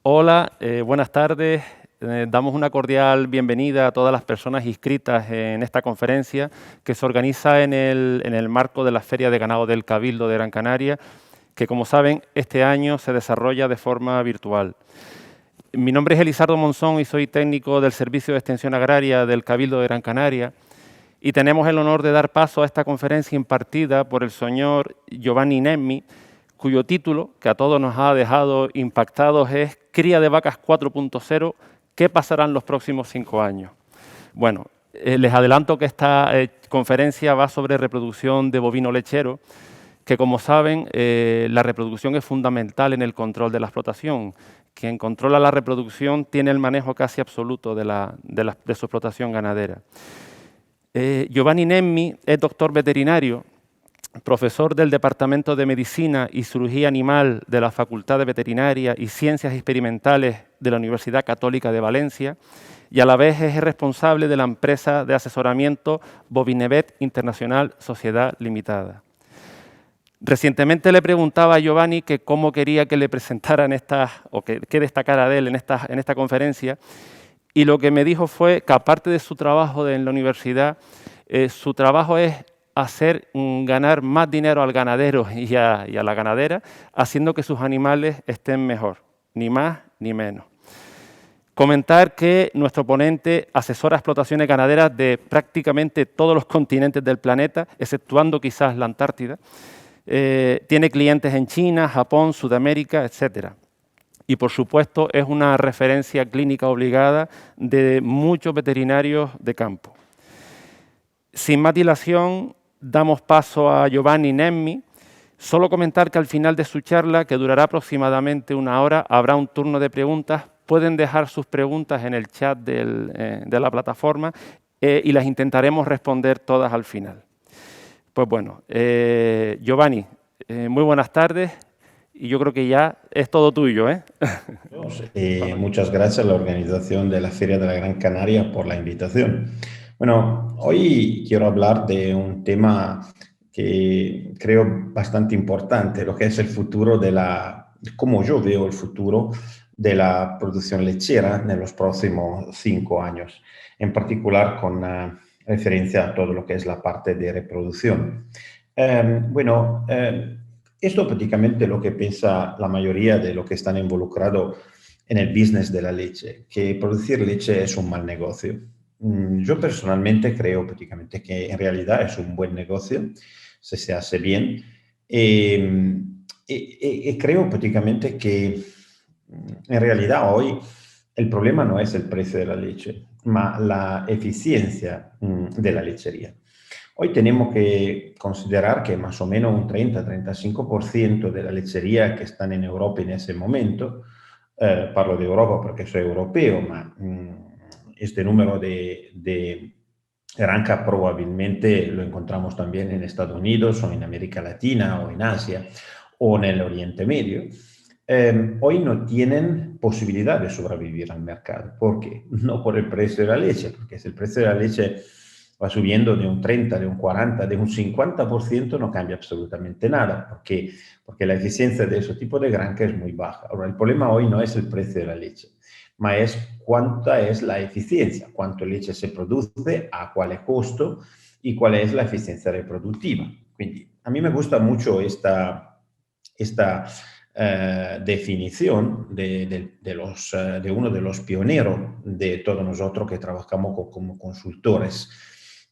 Hola, buenas tardes. Damos una cordial bienvenida a todas las personas inscritas en esta conferencia que se organiza en el marco de la Feria de Ganado del Cabildo de Gran Canaria, que como saben este año se desarrolla de forma virtual. Mi nombre es Elisardo Monzón y soy técnico del Servicio de Extensión Agraria del Cabildo de Gran Canaria y tenemos el honor de dar paso a esta conferencia impartida por el señor Giovanni Nemmi, cuyo título, que a todos nos ha dejado impactados, es Cría de vacas 4.0, ¿qué pasará en los próximos 5 años? Bueno, les adelanto que esta conferencia va sobre reproducción de bovino lechero, que como saben, la reproducción es fundamental en el control de la explotación. Quien controla la reproducción tiene el manejo casi absoluto de su explotación ganadera. Giovanni Nemmi es doctor veterinario, profesor del Departamento de Medicina y Cirugía Animal de la Facultad de Veterinaria y Ciencias Experimentales de la Universidad Católica de Valencia y a la vez es responsable de la empresa de asesoramiento Bovinevet Internacional Sociedad Limitada. Recientemente le preguntaba a Giovanni que cómo quería que le presentaran qué destacara de él en esta conferencia, y lo que me dijo fue que aparte de su trabajo en la universidad, su trabajo es ganar más dinero al ganadero y a la ganadera, haciendo que sus animales estén mejor, ni más ni menos. Comentar que nuestro ponente asesora explotaciones ganaderas de prácticamente todos los continentes del planeta, exceptuando quizás la Antártida. Tiene clientes en China, Japón, Sudamérica, etcétera. Y, por supuesto, es una referencia clínica obligada de muchos veterinarios de campo. Sin más dilación, damos paso a Giovanni Nemmi. Solo comentar que al final de su charla, que durará aproximadamente 1 hora, habrá un turno de preguntas. Pueden dejar sus preguntas en el chat de la plataforma y las intentaremos responder todas al final. Pues bueno, Giovanni, muy buenas tardes. Y yo creo que ya es todo tuyo, ¿eh? Muchas gracias a la organización de la Feria de la Gran Canaria por la invitación. Bueno, hoy quiero hablar de un tema que creo bastante importante, lo que es el futuro cómo yo veo el futuro de la producción lechera en los próximos 5 años, en particular con referencia a todo lo que es la parte de reproducción. Bueno, esto prácticamente lo que piensa la mayoría de los que están involucrados en el business de la leche, que producir leche es un mal negocio. Yo personalmente creo prácticamente que en realidad es un buen negocio si se hace bien. Y creo prácticamente que en realidad hoy el problema no es el precio de la leche, ma la eficiencia de la lechería. Hoy tenemos que considerar que más o menos un 30-35% de la lechería que están en Europa en ese momento, parlo de Europa porque soy europeo, ma este número de arranca probablemente lo encontramos también en Estados Unidos o en América Latina o en Asia o en el Oriente Medio. Hoy no tienen posibilidad de sobrevivir al mercado. ¿Por qué? No por el precio de la leche, porque si el precio de la leche va subiendo de un 30, de un 40, de un 50%, no cambia absolutamente nada, porque la eficiencia de ese tipo de granja es muy baja. Ahora, el problema hoy no es el precio de la leche, ma es cuánta es la eficiencia, cuánto leche se produce, a cuál costo y cuál es la eficiencia reproductiva. Quindi, a mí me gusta mucho esta definición de uno de los pioneros de todos nosotros que trabajamos como consultores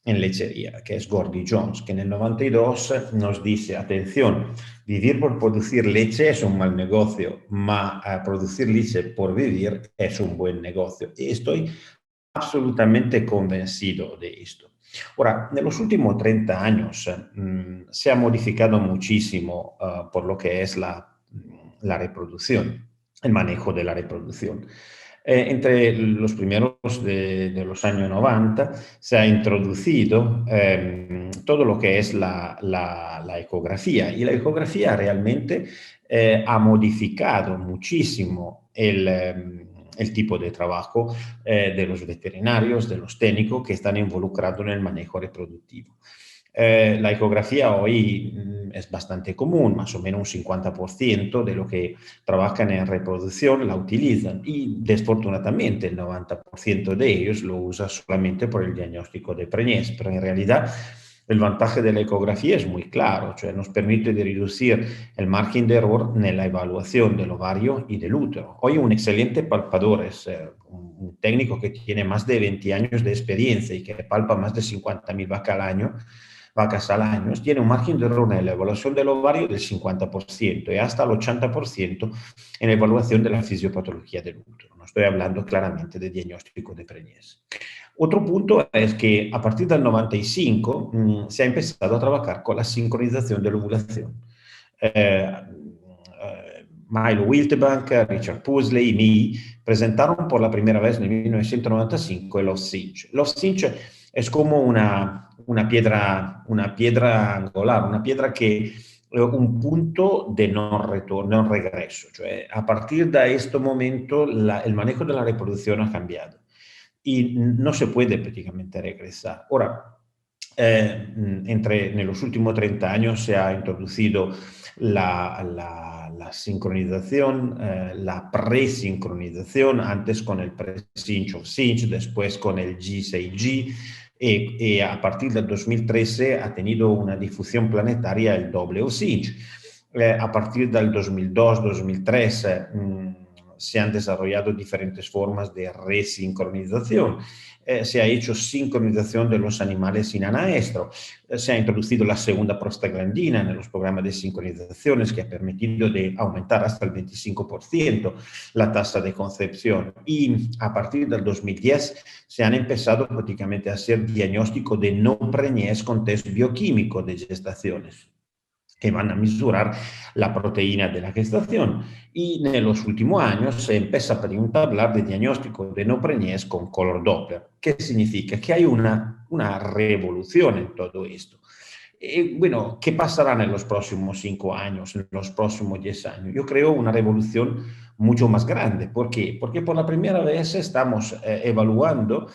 en lechería, que es Gordy Jones, que en el 92 nos dice, atención, vivir por producir leche es un mal negocio, ma producir leche por vivir es un buen negocio. Y estoy absolutamente convencido de esto. Ahora, en los últimos 30 años se ha modificado muchísimo por lo que es la reproducción, el manejo de la reproducción. Entre los primeros de los años 90 se ha introducido todo lo que es la ecografía, y la ecografía realmente ha modificado muchísimo el tipo de trabajo de los veterinarios, de los técnicos que están involucrados en el manejo reproductivo. La ecografía hoy es bastante común, más o menos un 50% de lo que trabajan en reproducción la utilizan y desfortunadamente el 90% de ellos lo usa solamente por el diagnóstico de preñez, pero en realidad el vantaje de la ecografía es muy claro, cioè nos permite de reducir el margen de error en la evaluación del ovario y del útero. Hoy un excelente palpador es un técnico que tiene más de 20 años de experiencia y que palpa más de 50.000 vacas al año, tiene un margen de error en la evaluación del ovario del 50% y hasta el 80% en la evaluación de la fisiopatología del útero. No estoy hablando claramente de diagnóstico de preñez. Otro punto es que a partir del 95 se ha empezado a trabajar con la sincronización de la ovulación. Milo Wiltebank, Richard Pusley y me presentaron por la primera vez en 1995 el OSCINCH. El OSCINCH es como una piedra angular, una piedra que un punto de no retorno, no regreso. Cioè, a partir de este momento el manejo de la reproducción ha cambiado y no se puede prácticamente regresar. Ahora, en los últimos 30 años se ha introducido la sincronización, la presincronización, antes con el pre-cinch o cinch, después con el G6G, y a partir del 2013 ha tenido una difusión planetaria el doble o cinch. A partir del 2002-2003 se han desarrollado diferentes formas de resincronización. Se ha hecho sincronización de los animales sin anaestro, se ha introducido la segunda prostaglandina en los programas de sincronizaciones que ha permitido de aumentar hasta el 25% la tasa de concepción y a partir del 2010 se han empezado prácticamente a hacer diagnóstico de no preñez con test bioquímico de gestaciones que van a mesurar la proteína de la gestación. Y en los últimos años se empieza a hablar de diagnóstico de no preñez con color Doppler. ¿Qué significa? Que hay una revolución en todo esto. Bueno, ¿qué pasará en los próximos 5 años, en los próximos 10 años? Yo creo una revolución mucho más grande. ¿Por qué? Porque por la primera vez estamos evaluando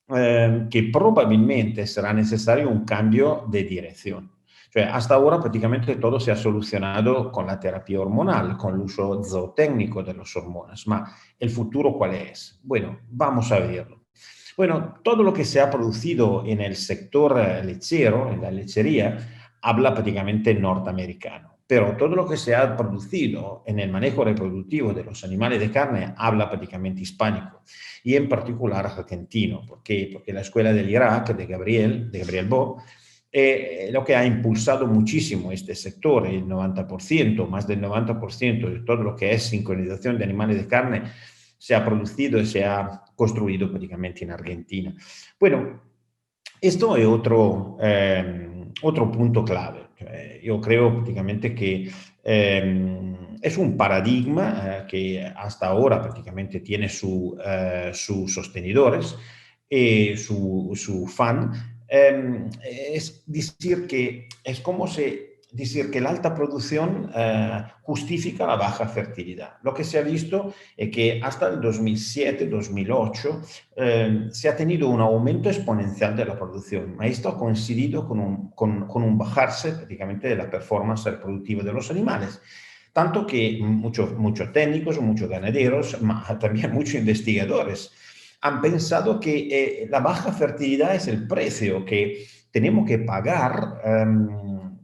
que probablemente será necesario un cambio de dirección. Cioè, hasta ahora prácticamente todo se ha solucionado con la terapia hormonal, con el uso zootécnico de las hormonas. Ma ¿el futuro cuál es? Bueno, vamos a verlo. Bueno, todo lo que se ha producido en el sector lechero, en la lechería, habla prácticamente norteamericano. Pero todo lo que se ha producido en el manejo reproductivo de los animales de carne habla prácticamente hispánico y en particular argentino. ¿Por qué? Porque la escuela del Irak de Gabriel Bo lo que ha impulsado muchísimo este sector, el 90%, más del 90% de todo lo que es sincronización de animales de carne se ha producido y se ha construido prácticamente en Argentina. Bueno, esto es otro punto clave. Yo creo prácticamente que es un paradigma que hasta ahora prácticamente tiene sus sostenedores y su fan. Es decir que es como si decir que la alta producción justifica la baja fertilidad. Lo que se ha visto es que hasta el 2007-2008 se ha tenido un aumento exponencial de la producción, ma esto ha coincidido con un bajarse prácticamente de la performance reproductiva de los animales. Tanto que muchos técnicos, muchos ganaderos, también muchos investigadores han pensado que la baja fertilidad es el precio que tenemos que pagar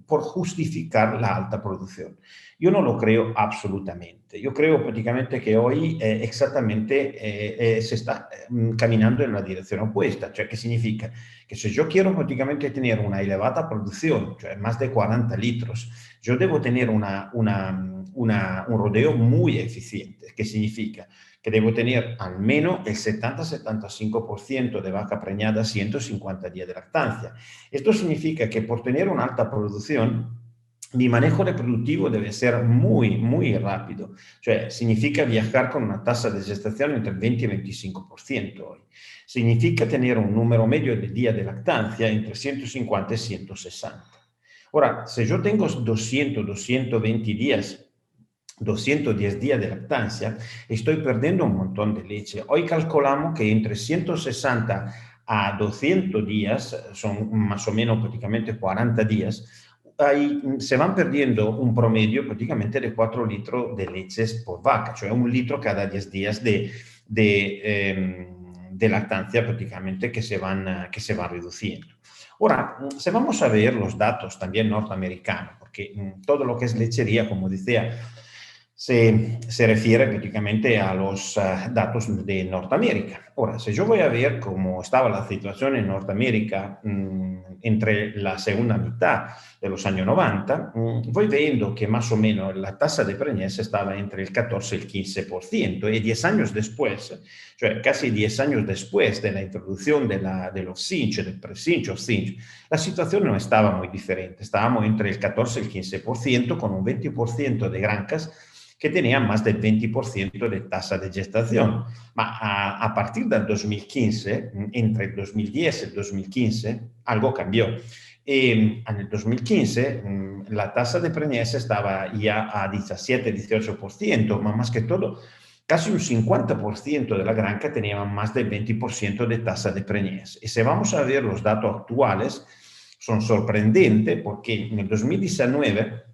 por justificar la alta producción. Yo no lo creo absolutamente. Yo creo prácticamente que hoy exactamente se está caminando en la dirección opuesta. Cioè, ¿qué significa? Que si yo quiero prácticamente tener una elevada producción, cioè más de 40 litros, yo debo tener un rodeo muy eficiente. ¿Qué significa? Que debo tener al menos el 70-75% de vaca preñada a 150 días de lactancia. Esto significa que por tener una alta producción, mi manejo reproductivo debe ser muy, muy rápido. Cioè, significa viajar con una tasa de gestación entre el 20 y el 25% hoy. Significa tener un número medio de días de lactancia entre 150 y 160. Ahora, si yo tengo 200, 220 días 210 días de lactancia, estoy perdiendo un montón de leche. Hoy calculamos que entre 160 a 200 días, son más o menos prácticamente 40 días, ahí se van perdiendo un promedio prácticamente de 4 litros de leches por vaca, cioè un litro cada 10 días de lactancia prácticamente que se van reduciendo. Ahora, si vamos a ver los datos también norteamericanos, porque todo lo que es lechería, como decía, se refiere prácticamente a los datos de Norteamérica. Ahora, si yo voy a ver cómo estaba la situación en Norteamérica entre la segunda mitad de los años 90, voy viendo que más o menos la tasa de preñez estaba entre el 14 y el 15%, y 10 años después, cioè casi 10 años después de la introducción de los cinch, del pre-cinch o cinch, la situación no estaba muy diferente. Estábamos entre el 14 y el 15%, con un 20% de granjas que tenían más del 20% de tasa de gestación. A partir del 2015, entre el 2010 y el 2015, algo cambió. En el 2015 la tasa de preñez estaba ya a 17-18%, más que todo, casi un 50% de la granja tenía más del 20% de tasa de preñez. Y si vamos a ver los datos actuales, son sorprendentes porque en el 2019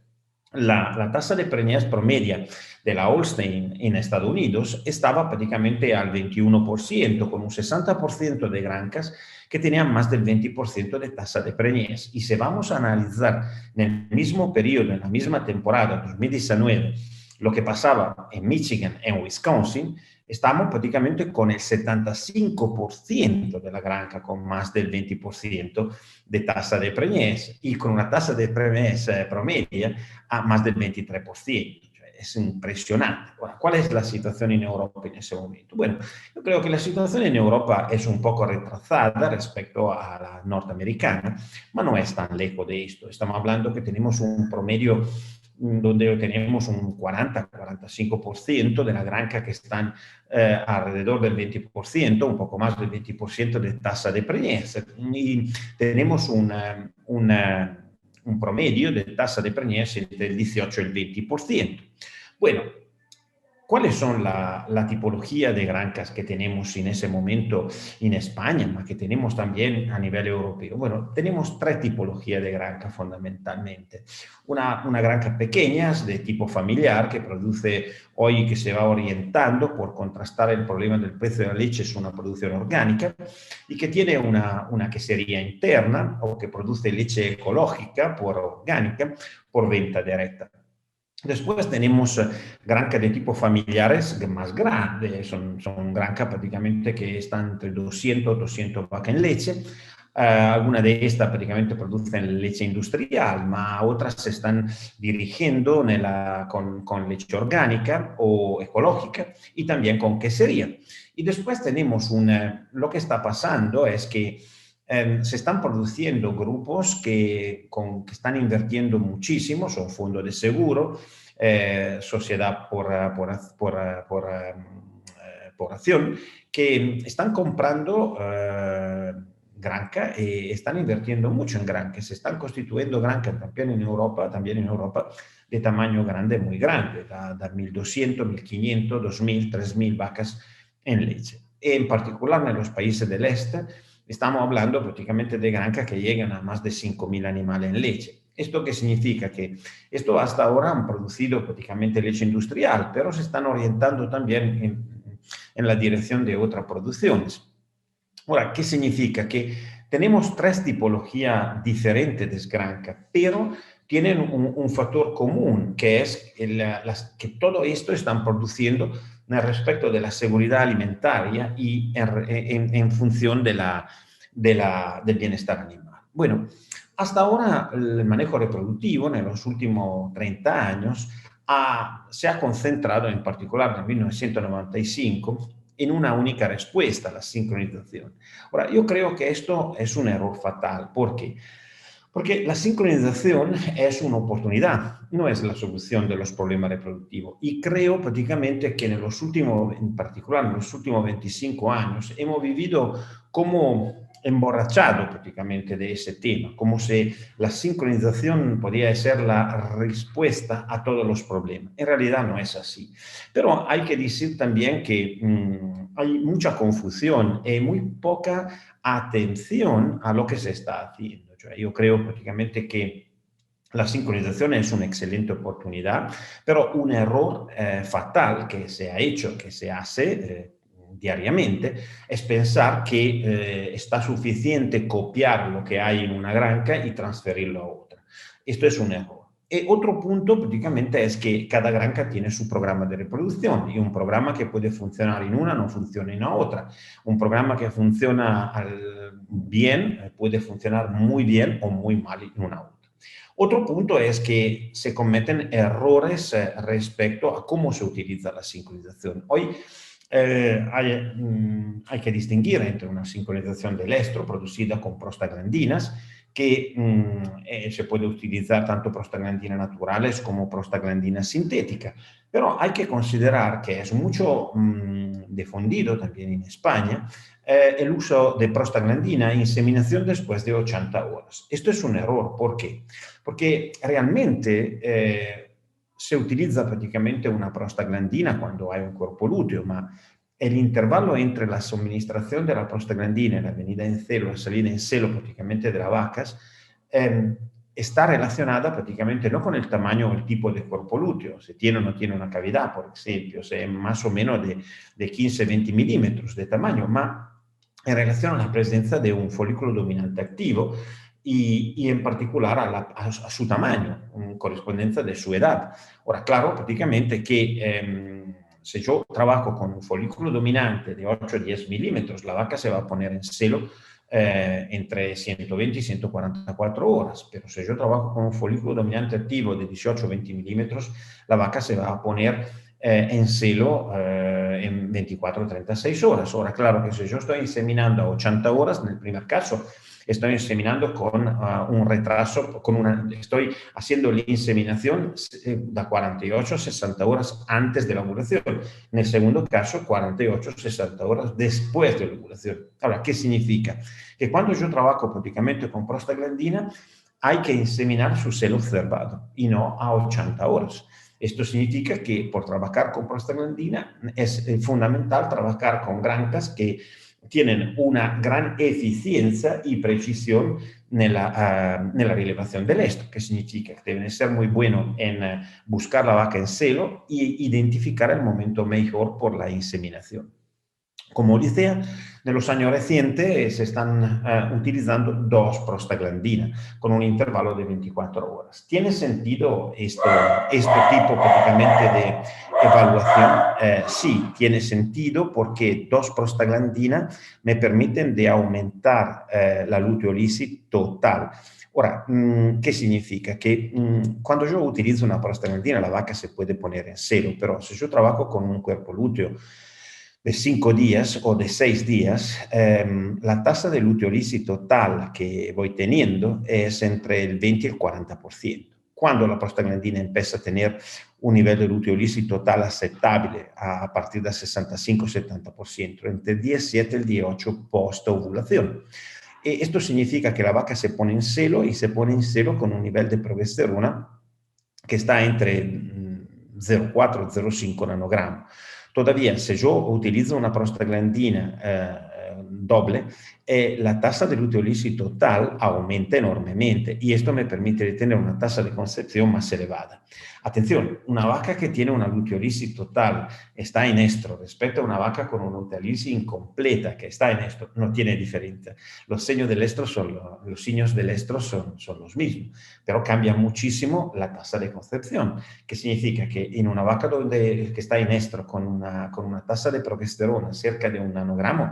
la tasa de preñez promedia de la Holstein en Estados Unidos estaba prácticamente al 21%, con un 60% de granjas que tenían más del 20% de tasa de preñez. Y si vamos a analizar en el mismo periodo, en la misma temporada, 2019, lo que pasaba en Michigan, en Wisconsin, estamos prácticamente con el 75% de la granja con más del 20% de tasa de preñez y con una tasa de preñez promedia a más del 23%. Es impresionante. Bueno, ¿cuál es la situación en Europa en ese momento? Bueno, yo creo que la situación en Europa es un poco retrasada respecto a la norteamericana, pero no es tan lejos de esto. Estamos hablando que tenemos un promedio donde tenemos un 40-45% de la granja que están alrededor del 20%, un poco más del 20% de tasa de preñez. Y tenemos un promedio de tasa de preñez entre el 18 y el 20%. Bueno, ¿cuáles son la tipología de granjas que tenemos en ese momento en España, pero que tenemos también a nivel europeo? Bueno, tenemos tres tipologías de granja fundamentalmente. Una granja pequeña, de tipo familiar, que produce hoy, que se va orientando por contrastar el problema del precio de la leche, es una producción orgánica, y que tiene una quesería interna o que produce leche ecológica, por orgánica, por venta directa. Después tenemos granjas de tipo familiares más grandes, son granjas prácticamente que están entre 200 y 200 vacas en leche. Algunas de estas prácticamente producen leche industrial, pero otras se están dirigiendo con leche orgánica o ecológica y también con quesería. Y después tenemos lo que está pasando es que se están produciendo grupos que están invirtiendo muchísimo, son fondos de seguro, sociedad por acción, que están comprando granja y están invirtiendo mucho en granja, se están constituyendo granjas también en Europa, de tamaño grande, muy grande, da 1.200, 1.500, 2.000, 3.000 vacas en leche. En particular en los países del este, estamos hablando prácticamente de granjas que llegan a más de 5.000 animales en leche. ¿Esto qué significa? Que esto hasta ahora han producido prácticamente leche industrial, pero se están orientando también en la dirección de otras producciones. Ahora, ¿qué significa? Que tenemos tres tipologías diferentes de granjas, pero tienen un factor común, que es que todo esto están produciendo respecto de la seguridad alimentaria y en función del bienestar animal. Bueno, hasta ahora el manejo reproductivo en los últimos 30 años se ha concentrado, en particular en 1995, en una única respuesta, la sincronización. Ahora, yo creo que esto es un error fatal. ¿Por qué? Porque la sincronización es una oportunidad, no es la solución de los problemas reproductivos. Y creo prácticamente que en particular en los últimos 25 años, hemos vivido como emborrachado prácticamente de ese tema, como si la sincronización podía ser la respuesta a todos los problemas. En realidad no es así. Pero hay que decir también que hay mucha confusión y muy poca atención a lo que se está haciendo. Yo creo prácticamente que la sincronización es una excelente oportunidad, pero un error fatal que se ha hecho, que se hace diariamente, es pensar que está suficiente copiar lo que hay en una granja y transferirlo a otra. Esto es un error. Y otro punto prácticamente es que cada granja tiene su programa de reproducción y un programa que puede funcionar en una no funciona en la otra. Un programa que funciona bien puede funcionar muy bien o muy mal en una otra. Otro punto es que se cometen errores respecto a cómo se utiliza la sincronización. Hoy hay que distinguir entre una sincronización del estro producida con prostaglandinas, que se puede utilizar tanto prostaglandinas naturales como prostaglandinas sintéticas, pero hay que considerar que es mucho difundido también en España el uso de prostaglandina e inseminación después de 80 horas. Esto es un error. ¿Por qué? Porque realmente se utiliza prácticamente una prostaglandina cuando hay un cuerpo lúteo, ma el intervalo entre la suministración de la prostaglandina y la venida en celo, la salida en celo prácticamente de las vacas, está relacionada prácticamente no con el tamaño o el tipo de cuerpo lúteo, si tiene o no tiene una cavidad, por ejemplo, si es más o menos de 15-20 milímetros de tamaño, ma en relación a la presencia de un folículo dominante activo y en particular a su tamaño, en correspondencia de su edad. Ahora, claro, prácticamente que si yo trabajo con un folículo dominante de 8 a 10 milímetros, la vaca se va a poner en celo entre 120 y 144 horas, pero si yo trabajo con un folículo dominante activo de 18 a 20 milímetros, la vaca se va a poner en celo en 24 o 36 horas. Ahora, claro que si yo estoy inseminando a 80 horas, en el primer caso, estoy inseminando con un retraso, estoy haciendo la inseminación de 48 a 60 horas antes de la ovulación. En el segundo caso, 48 a 60 horas después de la ovulación. Ahora, ¿qué significa? Que cuando yo trabajo prácticamente con prostaglandina, hay que inseminar su celo observado y no a 80 horas. Esto significa que por trabajar con prostaglandina es fundamental trabajar con granjas que tienen una gran eficiencia y precisión nella rilevación del estro, que significa que deben ser muy buenos en buscar la vaca en celo e identificar el momento mejor por la inseminación. Como decía, en los años recientes se están utilizando dos prostaglandinas con un intervalo de 24 horas. ¿Tiene sentido este tipo prácticamente de evaluación? Sí, tiene sentido porque dos prostaglandinas me permiten de aumentar la luteolisis total. Ahora, ¿qué significa? Que cuando yo utilizo una prostaglandina, la vaca se puede poner en celo, pero si yo trabajo con un cuerpo lúteo de 5 días o de 6 días, la tasa de luteolisis total que voy teniendo es entre el 20 y el 40%. Cuando la prostaglandina empieza a tener un nivel de luteolisis total aceptable a partir del 65-70%, entre el 17 y el 18 post-ovulación. Esto significa que la vaca se pone en celo y se pone en celo con un nivel de progesterona que está entre 0,4 y 0,5 nanogramos. Todavía, si yo utilizo una prostaglandina doble, la tasa de luteolisis total aumenta enormemente y esto me permite tener una tasa de concepción más elevada. Atención, una vaca que tiene una luteolisis total está en estro respecto a una vaca con una luteolisis incompleta que está en estro, no tiene diferencia. Los signos del estro son los mismos, pero cambia muchísimo la tasa de concepción, que significa que en una vaca que está en estro con una tasa de progesterona cerca de 1 nanogramo,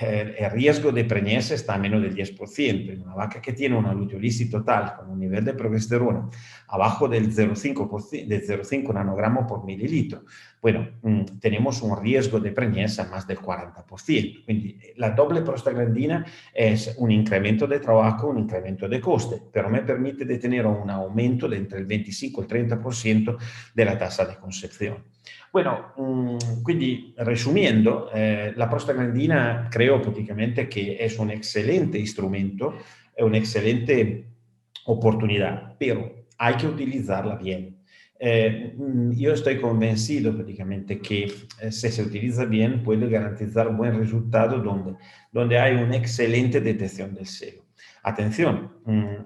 el riesgo de preñez está a menos del 10%. En una vaca que tiene una luteolisis total con un nivel de progesterona abajo del 0,5 nanogramo por mililitro, bueno, tenemos un riesgo de preñez a más del 40%. Quindi la doble prostaglandina es un incremento de trabajo, un incremento de coste, pero me permite de tener un aumento de entre el 25 y el 30% de la tasa de concepción. Bueno, quindi resumiendo, la prostaglandina creo praticamente que es un excelente instrumento, es una excelente oportunidad, pero hay que utilizarla bien. Yo estoy convencido prácticamente que si se utiliza bien puede garantizar un buen resultado donde hay una excelente detección del sebo. Atención,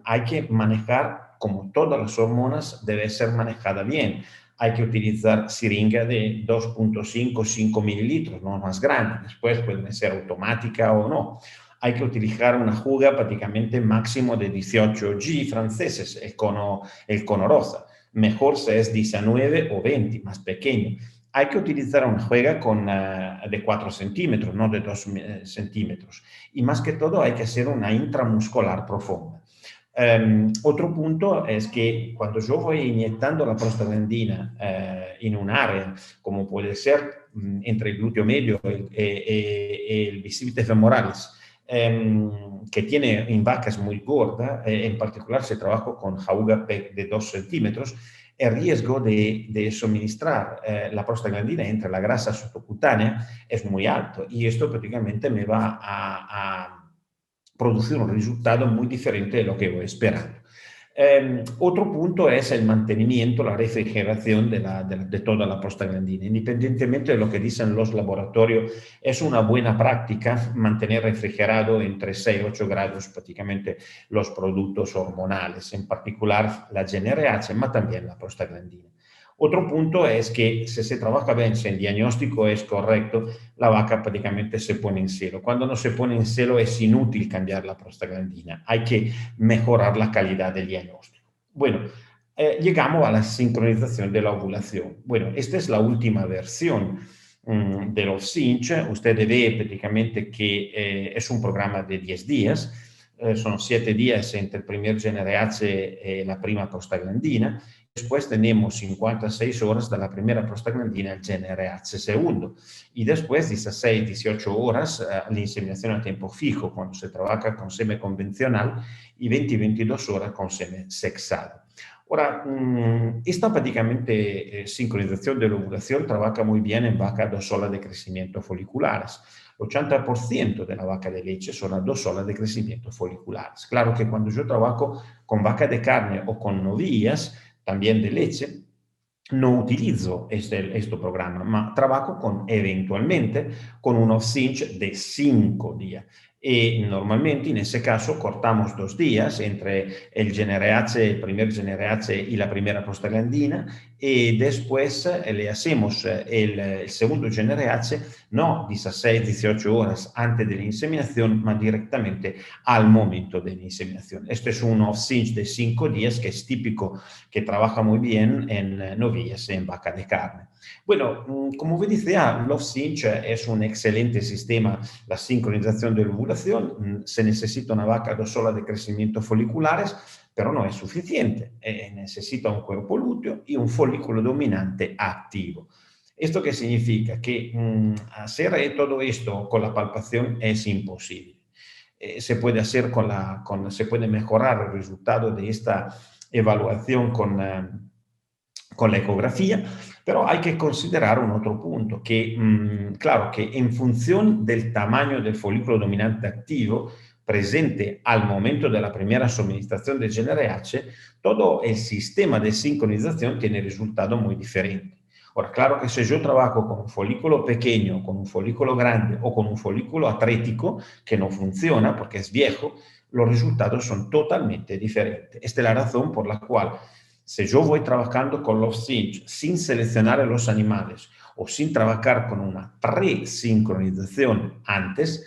hay que manejar, como todas las hormonas, debe ser manejada bien. Hay que utilizar siringa de 2.5, 5 mililitros, no más grande. Después puede ser automática o no. Hay que utilizar una juga prácticamente máximo de 18 G franceses, el cono rosa. Mejor si es 19 o 20, más pequeño. Hay que utilizar una juega de 4 centímetros, no de 2 centímetros. Y más que todo hay que hacer una intramuscular profunda. Otro punto es que cuando yo voy inyectando la prostaglandina en un área, como puede ser entre el glúteo medio y el bíceps femoralis, que tiene en vacas muy gordas, en particular si trabajo con jauga de 2 centímetros, el riesgo de suministrar la prostaglandina entre la grasa subcutánea es muy alto y esto prácticamente me va a producir un resultado muy diferente de lo que voy esperando. Otro punto es el mantenimiento, la refrigeración de toda la prostaglandina. Independientemente de lo que dicen los laboratorios, es una buena práctica mantener refrigerado entre 6 y 8 grados prácticamente los productos hormonales, en particular la GnRH, pero también la prostaglandina. Otro punto es que si se trabaja bien, si el diagnóstico es correcto, la vaca prácticamente se pone en celo. Cuando no se pone en celo es inútil cambiar la prostaglandina, hay que mejorar la calidad del diagnóstico. Bueno, llegamos a la sincronización de la ovulación. Bueno, esta es la última versión de los Cinch. Usted ve prácticamente que es un programa de 10 días. Son 7 días entre el primer GnRH y la prima prostaglandina. Después tenemos 56 horas de la primera prostaglandina al GnRH segundo. Y después 16, 18 horas la inseminación a tiempo fijo, cuando se trabaja con seme convencional, y 20, 22 horas con seme sexado. Ahora, esta prácticamente sincronización de la ovulación trabaja muy bien en vacas 2 horas de crecimiento foliculares. El 80% de la vaca de leche son las 2 horas de crecimiento foliculares. Claro que cuando yo trabajo con vaca de carne o con novillas, también de leche, no utilizo este programa, ma trabajo eventualmente con un off-cinch de 5 días. Y normalmente en ese caso cortamos 2 días entre el GnRH, el primer GnRH y la primera prostaglandina, y después le hacemos el segundo GnRH no 16, 18 horas antes de la inseminación, ma directamente al momento de la inseminación. Esto es un off-cinch de 5 días que es típico, que trabaja muy bien en novillas y en vaca de carne. Bueno, como vi decía, l'off-cinch es un excelente sistema, la sincronización de la ovulación. Se necesita una vaca 2 horas de crecimiento foliculares, pero no es suficiente. Necesita un cuerpo lúteo y un folículo dominante activo. ¿Esto qué significa? Que hacer todo esto con la palpación es imposible. Se puede hacer se puede mejorar el resultado de esta evaluación con la ecografía, pero hay que considerar un otro punto, que claro, que en función del tamaño del folículo dominante activo presente al momento de la primera suministración de GnRH, todo el sistema de sincronización tiene resultado muy diferente. Ahora, claro que si yo trabajo con un folículo pequeño, con un folículo grande o con un folículo atrético que no funciona porque es viejo, los resultados son totalmente diferentes. Esta es la razón por la cual si yo voy trabajando con los cinch sin seleccionar a los animales o sin trabajar con una pre-sincronización antes,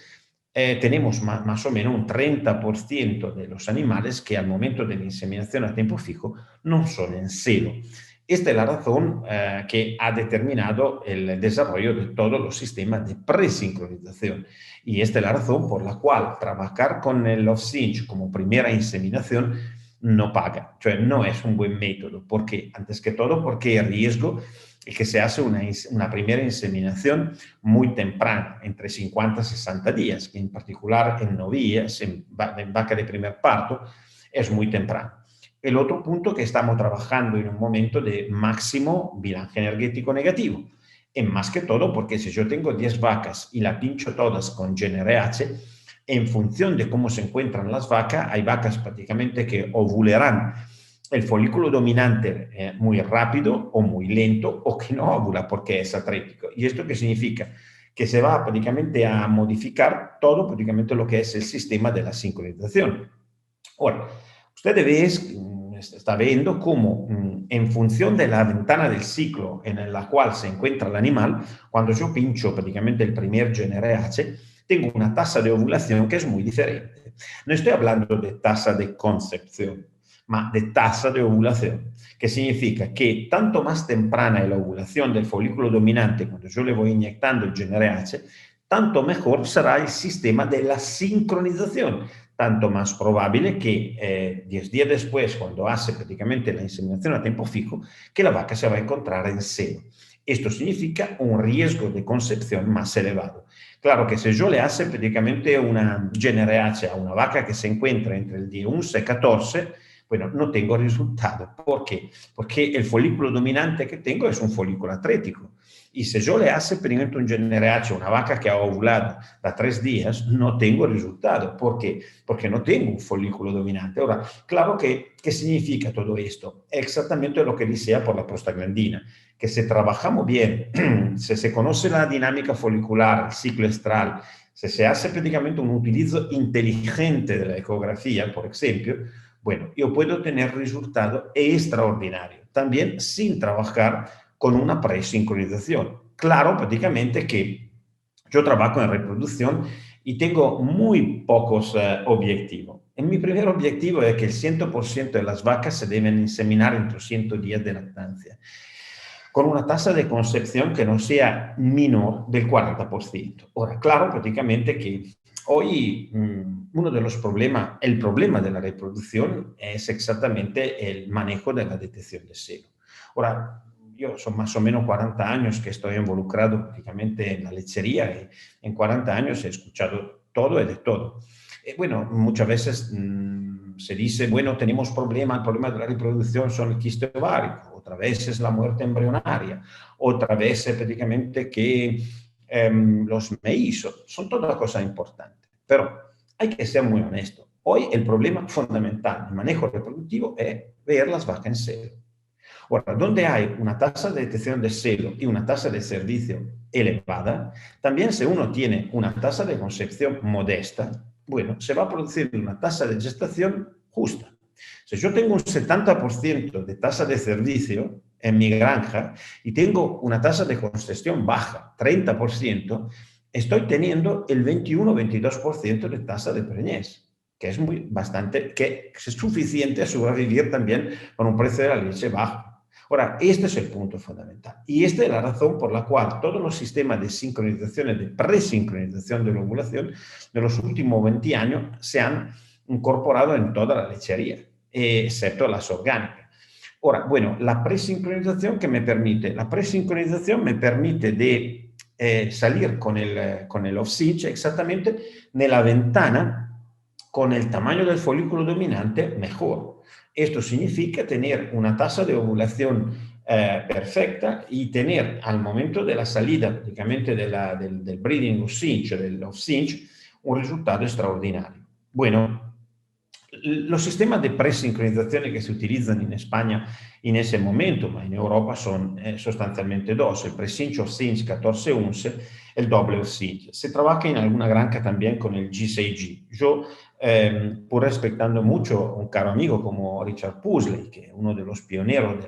tenemos más o menos un 30% de los animales que al momento de la inseminación a tiempo fijo no son en celo. Esta es la razón que ha determinado el desarrollo de todos los sistemas de presincronización. Y esta es la razón por la cual trabajar con el off-cinch como primera inseminación no paga, cioè no es un buen método. ¿Por qué? Antes que todo porque el riesgo es que se hace una primera inseminación muy temprana, entre 50 y 60 días, que en particular en novillas, en vaca de primer parto, es muy temprano. el otro punto que estamos trabajando en un momento de máximo bilancio energético negativo. Y más que todo porque si yo tengo 10 vacas y la pincho todas con GNRH, en función de cómo se encuentran las vacas, hay vacas prácticamente que ovularán el folículo dominante muy rápido o muy lento o que no ovula porque es atrético. ¿Y esto qué significa? Que se va prácticamente a modificar todo prácticamente lo que es el sistema de la sincronización. Ahora, usted está viendo cómo en función de la ventana del ciclo en la cual se encuentra el animal, cuando yo pincho prácticamente el primer GNRH, tengo una tasa de ovulación que es muy diferente. No estoy hablando de tasa de concepción, ma de tasa de ovulación, que significa que tanto más temprana es la ovulación del folículo dominante cuando yo le voy inyectando el GNRH, tanto mejor será el sistema de la sincronización, tanto más probable que 10 días después, cuando hace prácticamente la inseminación a tiempo fijo, que la vaca se va a encontrar en seno. Esto significa un riesgo de concepción más elevado. Claro que si yo le hace prácticamente una GNRH a una vaca que se encuentra entre el día 11 y 14, bueno, no tengo resultado. ¿Por qué? Porque el folículo dominante que tengo es un folículo atrético. Y si yo le hace primero un GNRH a una vaca que ha ovulado da 3 días, no tengo resultado. ¿Por qué? Porque no tengo un folículo dominante. Ahora, claro que, ¿qué significa todo esto? Exactamente lo que decía por la prostaglandina, que si trabajamos bien, si se conoce la dinámica folicular, el ciclo estral, si se hace prácticamente un utilizo inteligente de la ecografía, por ejemplo, bueno, yo puedo tener resultado extraordinario, también sin trabajar con una presincronización. Claro, prácticamente que yo trabajo en reproducción y tengo muy pocos objetivos. En mi primer objetivo es que el 100% de las vacas se deben inseminar entre los 100 días de lactancia, con una tasa de concepción que no sea menor del 40%. Ahora, claro, prácticamente que hoy uno de los problemas, el problema de la reproducción es exactamente el manejo de la detección de seno. Ahora, yo son más o menos 40 años que estoy involucrado prácticamente en la lechería y en 40 años he escuchado todo y de todo. Bueno, muchas veces se dice, bueno, tenemos el problema de la reproducción son el quiste ovárico, otra vez es la muerte embrionaria, otra vez es prácticamente que los mellizos, son todas cosas importantes, pero hay que ser muy honesto. Hoy el problema fundamental del manejo reproductivo es ver las vacas en celo. Ahora, donde hay una tasa de detección de celo y una tasa de servicio elevada, también si uno tiene una tasa de concepción modesta, bueno, se va a producir una tasa de gestación justa. Si yo tengo un 70% de tasa de servicio en mi granja y tengo una tasa de concepción baja, 30%, estoy teniendo el 21-22% de tasa de preñez, que es que es suficiente a sobrevivir también con un precio de la leche bajo. Ahora, este es el punto fundamental. Y esta es la razón por la cual todos los sistemas de sincronización y de presincronización de la ovulación de los últimos 20 años se han incorporado en toda la lechería, excepto las orgánicas. Ahora, bueno, la presincronización que me permite, la presincronización me permite de salir con el off-cinch exactamente nella ventana con el tamaño del folículo dominante mejor. Esto significa tener una tasa de ovulación perfecta y tener al momento de la salida prácticamente del breeding off-cinch, del off-cinch, un resultado extraordinario. Bueno, los sistemas de presincronización que se utilizan en España en ese momento, ma en Europa son sustancialmente dos, el pre-cinch off-cinch 14-11, el doble off-cinch. Se trabaja en alguna granja también con el G6G. Yo, por respetando mucho a un caro amigo como Richard Pusley, que es uno de los pioneros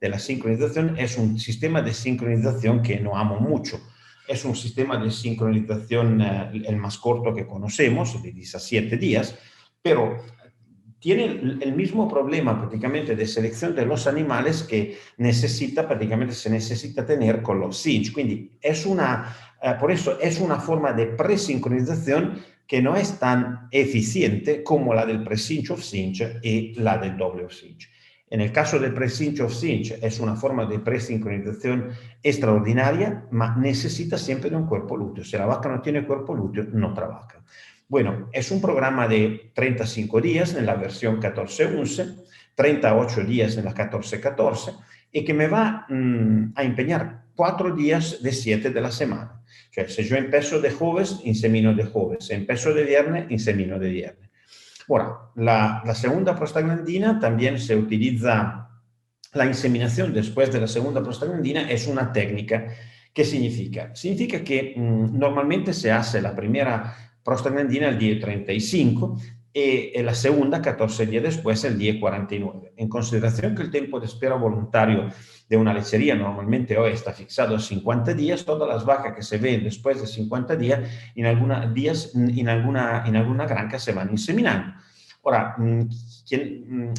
de la sincronización, es un sistema de sincronización que no amo mucho. Es un sistema de sincronización el más corto que conocemos, de 17 días, pero tiene el mismo problema prácticamente de selección de los animales que se necesita tener con los cinch. Quindi por eso es una forma de presincronización que no es tan eficiente como la del pre-cinch off-cinch y la del doble off-cinch. En el caso del pre-cinch off-cinch es una forma de presincronización extraordinaria, ma necesita siempre de un cuerpo lúteo. Si la vaca no tiene cuerpo lúteo, no trabaja. Bueno, es un programa de 35 días en la versión 14-11, 38 días en la 14-14 y que me va a empeñar 4 días de 7 de la semana. Cioè, se yo empiezo de jueves, insemino de jueves. Se empiezo de viernes, insemino de viernes. Ahora, la segunda prostaglandina también se utiliza, la inseminación después de la segunda prostaglandina es una técnica. ¿Qué significa? Significa que normalmente se hace la primera prostaglandina el día 35 y la segunda 14 días después, el día 49. En consideración que el tiempo de espera voluntario de una lechería normalmente hoy está fixado a 50 días, todas las vacas que se ven después de 50 días, en alguna granja se van inseminando. Ahora,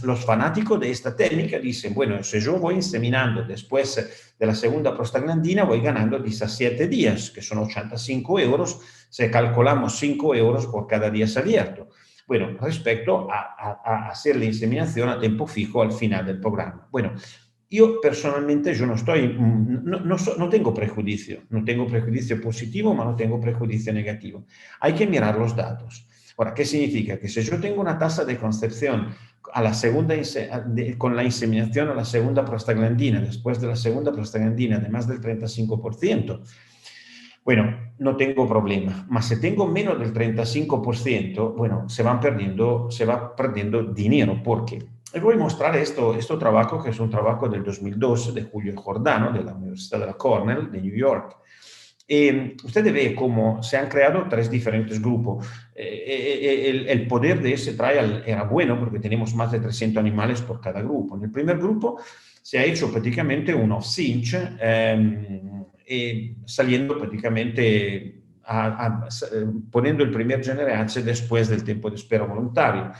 los fanáticos de esta técnica dicen, bueno, si yo voy inseminando después de la segunda prostaglandina, voy ganando 17 días, que son 85 euros, si calculamos 5 euros por cada día abierto. Bueno, respecto a hacer la inseminación a tiempo fijo al final del programa. Bueno, yo personalmente yo no tengo prejuicio, no tengo prejuicio positivo, pero no tengo prejuicio negativo. Hay que mirar los datos. Ahora, ¿qué significa? Que si yo tengo una tasa de concepción a la segunda, con la inseminación a la segunda prostaglandina, después de la segunda prostaglandina de más del 35%, bueno, no tengo problema. Mas si tengo menos del 35%, bueno, se va perdiendo dinero. ¿Por qué? Les voy a mostrar este trabajo, que es un trabajo del 2002 de Julio Giordano, de la Universidad de la Cornell, de New York. Usted ve cómo se han creado 3 diferentes grupos. El poder de ese trial era bueno porque tenemos más de 300 animales por cada grupo. En el primer grupo se ha hecho prácticamente un off-cinch, saliendo prácticamente poniendo el primer GnRH después del tiempo de espera voluntario.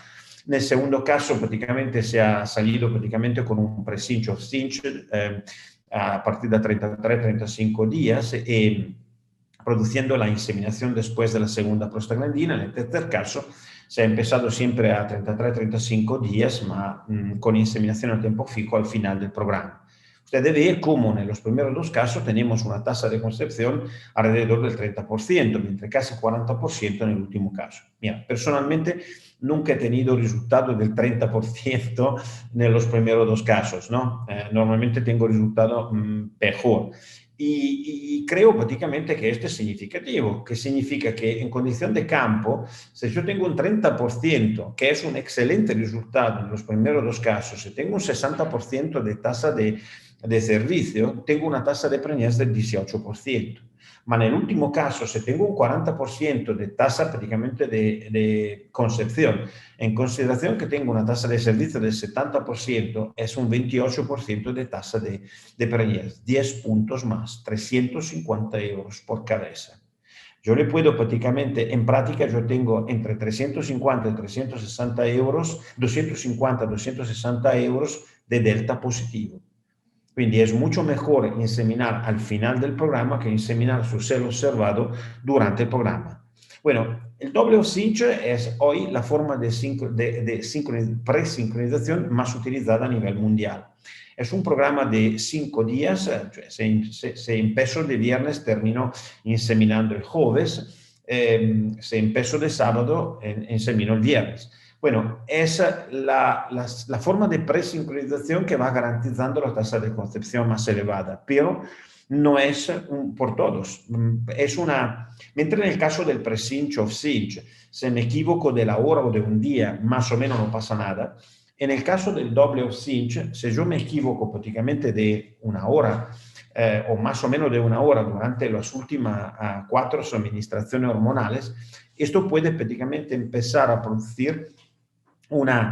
En el segundo caso, prácticamente se ha salido prácticamente con un pre-cinch off-cinch a partir de 33-35 días, produciendo la inseminación después de la segunda prostaglandina. En el tercer caso, se ha empezado siempre a 33-35 días, con inseminación a tiempo fijo al final del programa. Usted debe ver cómo en los primeros 2 casos tenemos una tasa de concepción alrededor del 30%, mientras casi 40% en el último caso. Mira, personalmente nunca he tenido resultado del 30% en los primeros 2 casos, ¿no? Normalmente tengo resultado mejor. Y creo prácticamente que esto es significativo, que significa que en condición de campo, si yo tengo un 30%, que es un excelente resultado en los primeros 2 casos, si tengo un 60% de tasa de servicio, tengo una tasa de preñez del 18%. Ma en el último caso, si tengo un 40% de tasa prácticamente de concepción, en consideración que tengo una tasa de servicio del 70%, es un 28% de tasa de preñez, 10 puntos más, 350 euros por cabeza. Yo le puedo prácticamente, en práctica yo tengo entre 350 y 360 euros, 250 260 euros de delta positivo. Quindi es mucho mejor inseminar al final del programa que inseminar su celo observado durante el programa. Bueno, el doble off-cinch es hoy la forma de presincronización más utilizada a nivel mundial. Es un programa de 5 días, se empezó de viernes, terminó inseminando el jueves, se empezó de sábado, inseminó el viernes. Bueno, es la forma de presincronización que va garantizando la tasa de concepción más elevada, pero no es por todos. Mientras en el caso del pre-cinch o off-cinch, si me equivoco de la hora o de un día, más o menos no pasa nada. En el caso del doble off-cinch, si yo me equivoco prácticamente de una hora, o más o menos de una hora durante las últimas 4 suministraciones hormonales, esto puede prácticamente empezar a producir una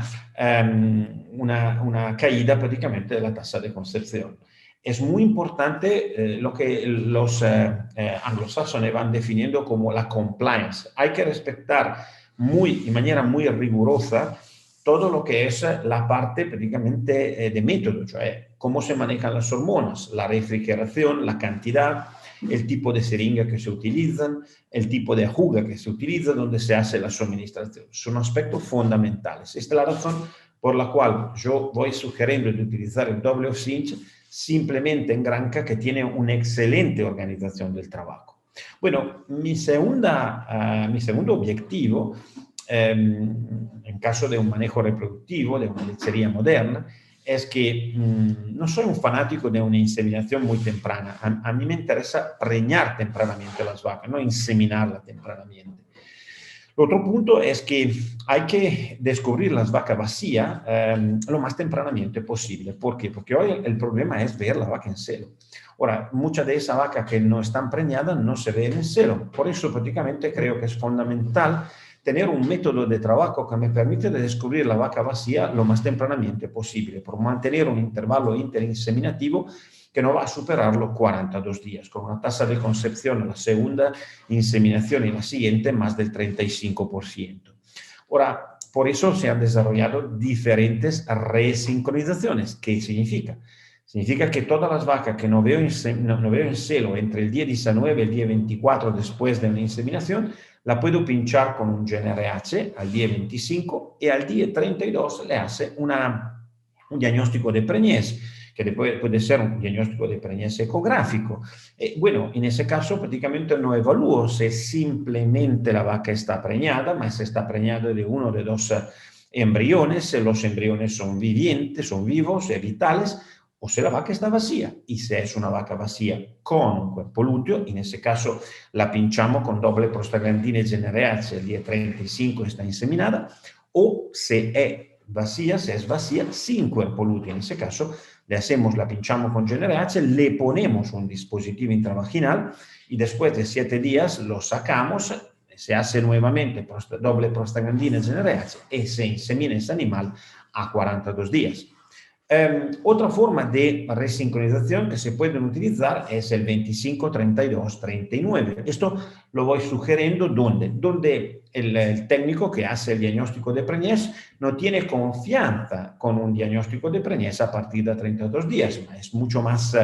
caída prácticamente de la tasa de concepción. Es muy importante lo que los anglosajones van definiendo como la compliance. Hay que respetar de manera muy rigurosa todo lo que es la parte prácticamente de método, cioè cómo se manejan las hormonas, la refrigeración, la cantidad, el tipo de seringa que se utilizan, el tipo de ajuga que se utiliza, donde se hace la suministración. Son aspectos fundamentales. Esta es la razón por la cual yo voy sugiriendo de utilizar el doble off-cinch simplemente en granja que tiene una excelente organización del trabajo. Bueno, mi segundo objetivo en caso de un manejo reproductivo, de una lechería moderna, es que no soy un fanático de una inseminación muy temprana. A mí me interesa preñar tempranamente las vacas, no inseminarlas tempranamente. Otro punto es que hay que descubrir las vacas vacías lo más tempranamente posible. ¿Por qué? Porque hoy el problema es ver la vaca en celo. Ahora, muchas de esas vacas que no están preñadas no se ven en celo. Por eso prácticamente creo que es fundamental tener un método de trabajo que me permite de descubrir la vaca vacía lo más tempranamente posible, por mantener un intervalo interinseminativo que no va a superar los 42 días, con una tasa de concepción en la segunda inseminación y la siguiente más del 35%. Ahora, por eso se han desarrollado diferentes resincronizaciones. ¿Qué significa? Significa que todas las vacas que no veo en celo entre el día 19 y el día 24 después de una inseminación, la puedo pinchar con un GnRH al día 25 y al día 32 le hace un diagnóstico de preñez, que puede ser un diagnóstico de preñez ecográfico. Bueno, en ese caso prácticamente no evalúo si simplemente la vaca está preñada, mas si está preñada de uno de dos embriones, si los embriones son vivientes, son vivos, vitales, o si la vaca está vacía. Y si es una vaca vacía con un cuerpo lúteo, en ese caso la pinchamos con doble prostaglandina y GnRH, el día 35 está inseminada, o si es vacía sin cuerpo lúteo, en ese caso le hacemos, la pinchamos con GnRH, le ponemos un dispositivo intravaginal y después de 7 días lo sacamos, se hace nuevamente doble prostaglandina y GnRH y se insemina ese animal a 42 días. Otra forma de resincronización que se pueden utilizar es el 25, 32, 39. Esto lo voy sugiriendo donde el técnico que hace el diagnóstico de preñez no tiene confianza con un diagnóstico de preñez a partir de 32 días, es mucho más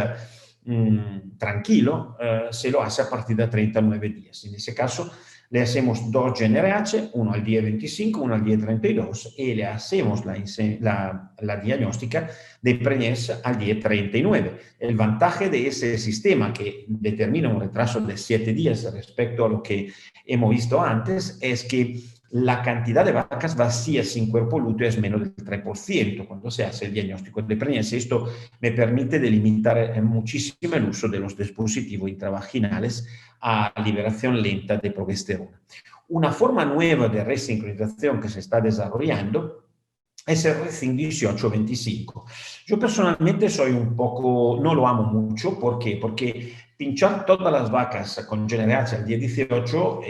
tranquilo se lo hace a partir de 39 días. En ese caso, le hacemos dos GnRH, uno al día 25, uno al día 32, y le hacemos la diagnóstica de preñez al día 39. El vantaje de ese sistema, que determina un retraso de 7 días respecto a lo que hemos visto antes, es que la cantidad de vacas vacías sin cuerpo lúteo es menos del 3% cuando se hace el diagnóstico de preñez. Esto me permite delimitar muchísimo el uso de los dispositivos intravaginales a liberación lenta de progesterona. Una forma nueva de resincronización que se está desarrollando es el Resync 18-25. Yo personalmente soy un poco, no lo amo mucho, ¿por qué? Porque pinchar todas las vacas con GnRH al día 18,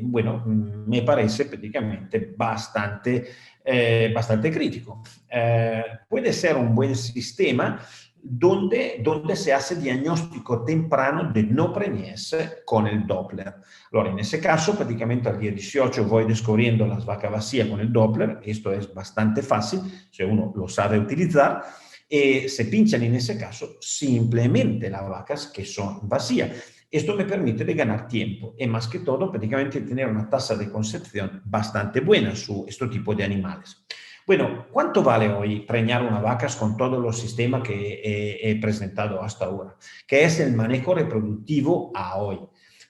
bueno, me parece prácticamente bastante crítico. Puede ser un buen sistema donde se hace diagnóstico temprano de no preñez con el Doppler. Ahora, en ese caso, prácticamente al día 18 voy descubriendo las vacas vacías con el Doppler. Esto es bastante fácil, si uno lo sabe utilizar. Se pinchan en ese caso simplemente las vacas que son vacías. Esto me permite de ganar tiempo y más que todo prácticamente tener una tasa de concepción bastante buena su este tipo de animales. Bueno, ¿cuánto vale hoy preñar una vaca con todos los sistemas que he presentado hasta ahora? ¿Qué es el manejo reproductivo a hoy?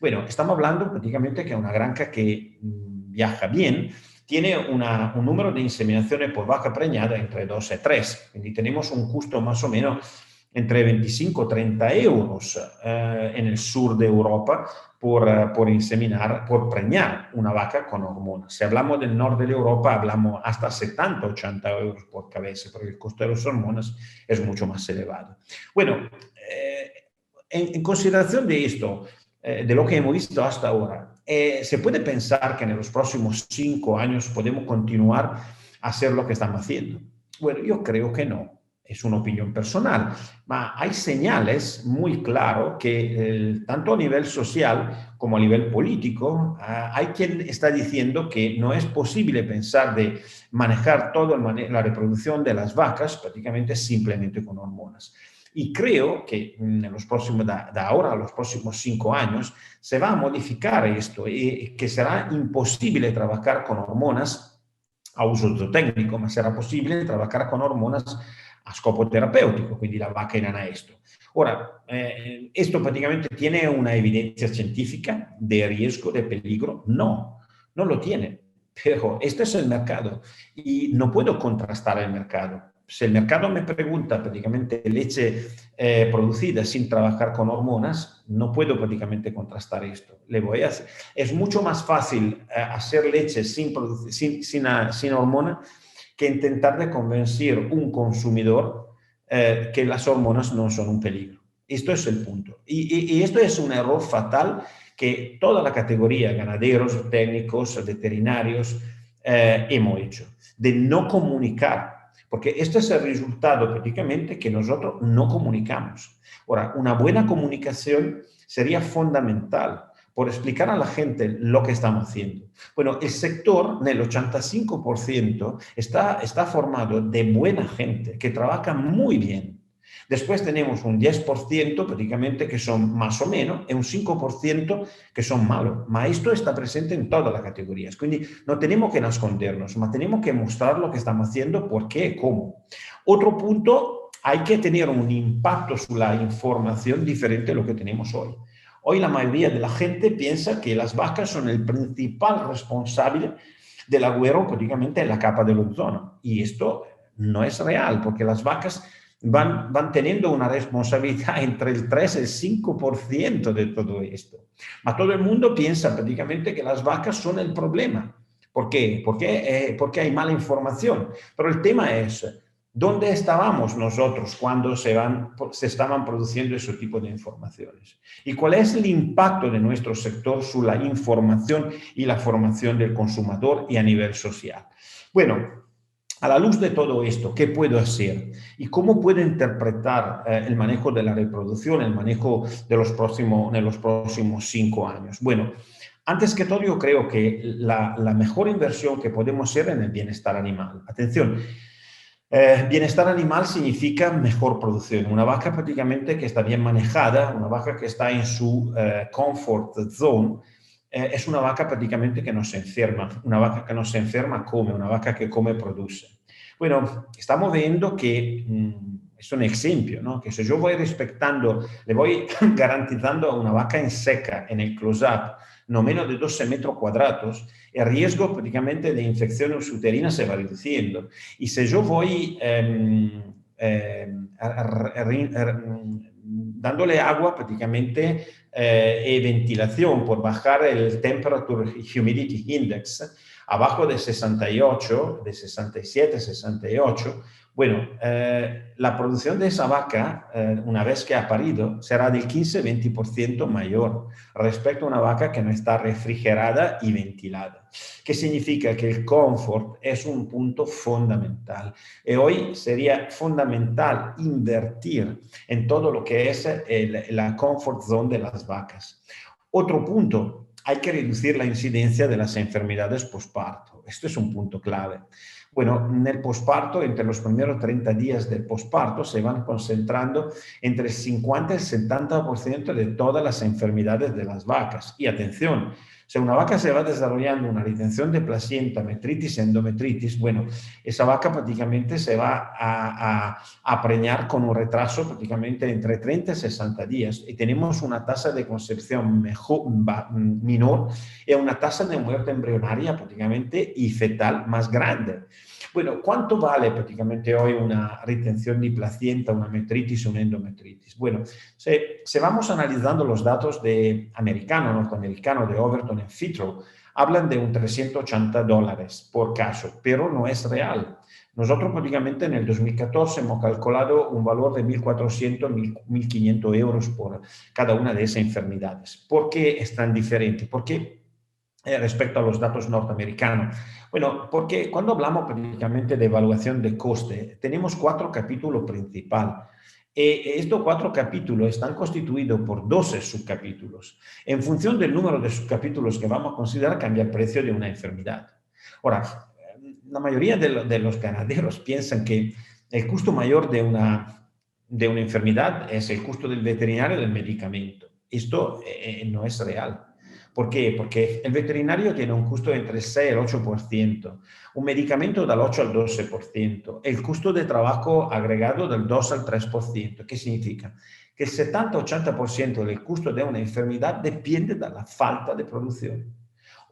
Bueno, estamos hablando prácticamente que una granja que viaja bien tiene un número de inseminaciones por vaca preñada entre 2 y 3. Quindi tenemos un costo más o menos entre 25 y 30 euros en el sur de Europa por inseminar, por preñar una vaca con hormonas. Si hablamos del norte de Europa, hablamos hasta 70, 80 euros por cabeza, porque el costo de las hormonas es mucho más elevado. Bueno, en consideración de esto, de lo que hemos visto hasta ahora, ¿se puede pensar que en los próximos 5 años podemos continuar a hacer lo que estamos haciendo? Bueno, yo creo que no. Es una opinión personal, pero hay señales muy claras que tanto a nivel social como a nivel político hay quien está diciendo que no es posible pensar de manejar toda la reproducción de las vacas prácticamente simplemente con hormonas. Y creo que en los próximos, de ahora a los próximos 5 años se va a modificar esto y que será imposible trabajar con hormonas a uso técnico, ma será possibile trabajar con hormonas a scopo terapeutico, quindi la vaca irá a esto. Ahora, ¿esto prácticamente tiene una evidencia científica de riesgo, de peligro? No, no lo tiene. pero este es el mercado y no puedo contrastar el mercado. Si el mercado me pregunta prácticamente leche producida sin trabajar con hormonas, no puedo prácticamente contrastar esto. Es mucho más fácil hacer leche sin hormona que intentar de convencer un consumidor que las hormonas no son un peligro. Esto es el punto. Y esto es un error fatal que toda la categoría, ganaderos, técnicos, veterinarios, hemos hecho, de no comunicar, porque este es el resultado prácticamente que nosotros no comunicamos. Ahora, una buena comunicación sería fundamental por explicar a la gente lo que estamos haciendo. Bueno, el sector, en el 85%, está formado de buena gente que trabaja muy bien. Después tenemos un 10% prácticamente que son más o menos y un 5% que son malos. Ma esto está presente en todas las categorías. Quindi no tenemos que escondernos, ma tenemos que mostrar lo que estamos haciendo, por qué y cómo. Otro punto, hay que tener un impacto sobre la información diferente a lo que tenemos hoy. Hoy la mayoría de la gente piensa que las vacas son el principal responsable del agujero prácticamente en la capa del ozono. Y esto no es real, porque las vacas van teniendo una responsabilidad entre el 3 y el 5% de todo esto. Pero todo el mundo piensa prácticamente que las vacas son el problema. ¿Por qué? Porque hay mala información. Pero el tema es, ¿dónde estábamos nosotros cuando se estaban produciendo ese tipo de informaciones? ¿Y cuál es el impacto de nuestro sector sobre la información y la formación del consumidor y a nivel social? Bueno, a la luz de todo esto, ¿qué puedo hacer? ¿Y cómo puedo interpretar el manejo de la reproducción, el manejo de los próximos 5 años? Bueno, antes que todo, yo creo que la mejor inversión que podemos hacer en el bienestar animal. Atención, bienestar animal significa mejor producción. Una vaca prácticamente que está bien manejada, una vaca que está en su comfort zone, es una vaca prácticamente que no se enferma. Una vaca que no se enferma come, una vaca que come produce. Bueno, estamos viendo que es un ejemplo, ¿no? Que si yo voy respetando, le voy garantizando a una vaca en seca en el close-up no menos de 12 metros cuadrados, el riesgo prácticamente de infecciones uterinas se va reduciendo. Y si yo voy dándole agua prácticamente y ventilación por bajar el Temperature Humidity Index abajo de 68, de 67, 68, bueno, la producción de esa vaca, una vez que ha parido, será del 15-20% mayor respecto a una vaca que no está refrigerada y ventilada. ¿Qué significa? Que el confort es un punto fundamental. Y hoy sería fundamental invertir en todo lo que es la comfort zone de las vacas. Otro punto, hay que reducir la incidencia de las enfermedades posparto. Esto es un punto clave. Bueno, en el posparto, entre los primeros 30 días del posparto, se van concentrando entre el 50 y el 70% de todas las enfermedades de las vacas. Y atención, si una vaca se va desarrollando una retención de placenta, metritis, endometritis, bueno, esa vaca prácticamente se va a preñar con un retraso prácticamente entre 30 y 60 días y tenemos una tasa de concepción menor y una tasa de muerte embrionaria prácticamente y fetal más grande. Bueno, ¿cuánto vale prácticamente hoy una retención de placenta, una metritis o una endometritis? Bueno, si vamos analizando los datos norteamericano, de Overton en vitro, hablan de un $380 por caso, pero no es real. Nosotros prácticamente en el 2014 hemos calculado un valor de 1.400, 1.500 euros por cada una de esas enfermedades. ¿Por qué es tan diferente? ¿Por qué? Respecto a los datos norteamericanos. Bueno, porque cuando hablamos prácticamente de evaluación de coste, tenemos 4 capítulos principales. Estos 4 capítulos están constituidos por 12 subcapítulos. En función del número de subcapítulos que vamos a considerar, cambia el precio de una enfermedad. Ahora, la mayoría de los ganaderos piensan que el costo mayor de una enfermedad es el costo del veterinario y del medicamento. Esto no es real. ¿Por qué? Porque el veterinario tiene un costo entre el 6 y el 8%, un medicamento del 8 al 12%, el costo de trabajo agregado del 2 al 3%. ¿Qué significa? Que el 70-80% del costo de una enfermedad depende de la falta de producción.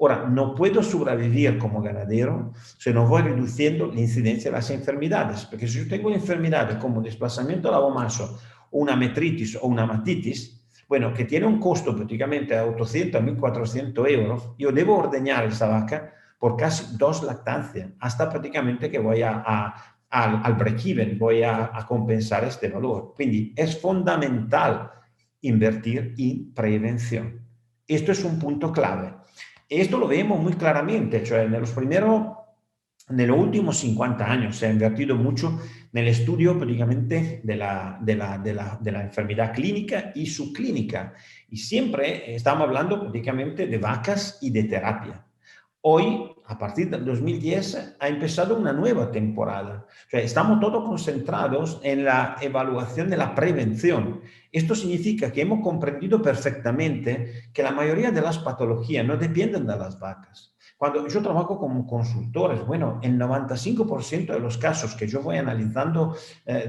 Ahora, no puedo sobrevivir como ganadero si no voy reduciendo la incidencia de las enfermedades, porque si yo tengo enfermedades como desplazamiento lavomaso, una metritis o una matitis, bueno, que tiene un costo prácticamente de 800 a 1.400 euros, yo debo ordeñar esa vaca por casi 2 lactancias, hasta prácticamente que voy al break-even, voy a compensar este valor. Quindi es fundamental invertir en prevención. Esto es un punto clave. Esto lo vemos muy claramente, cioè en los últimos 50 años se ha invertido mucho en el estudio prácticamente de la enfermedad clínica y subclínica. Y siempre estamos hablando prácticamente de vacas y de terapia. Hoy, a partir del 2010, ha empezado una nueva temporada. O sea, estamos todos concentrados en la evaluación de la prevención. Esto significa que hemos comprendido perfectamente que la mayoría de las patologías no dependen de las vacas. Cuando yo trabajo como consultores, bueno, el 95% de los casos que yo voy analizando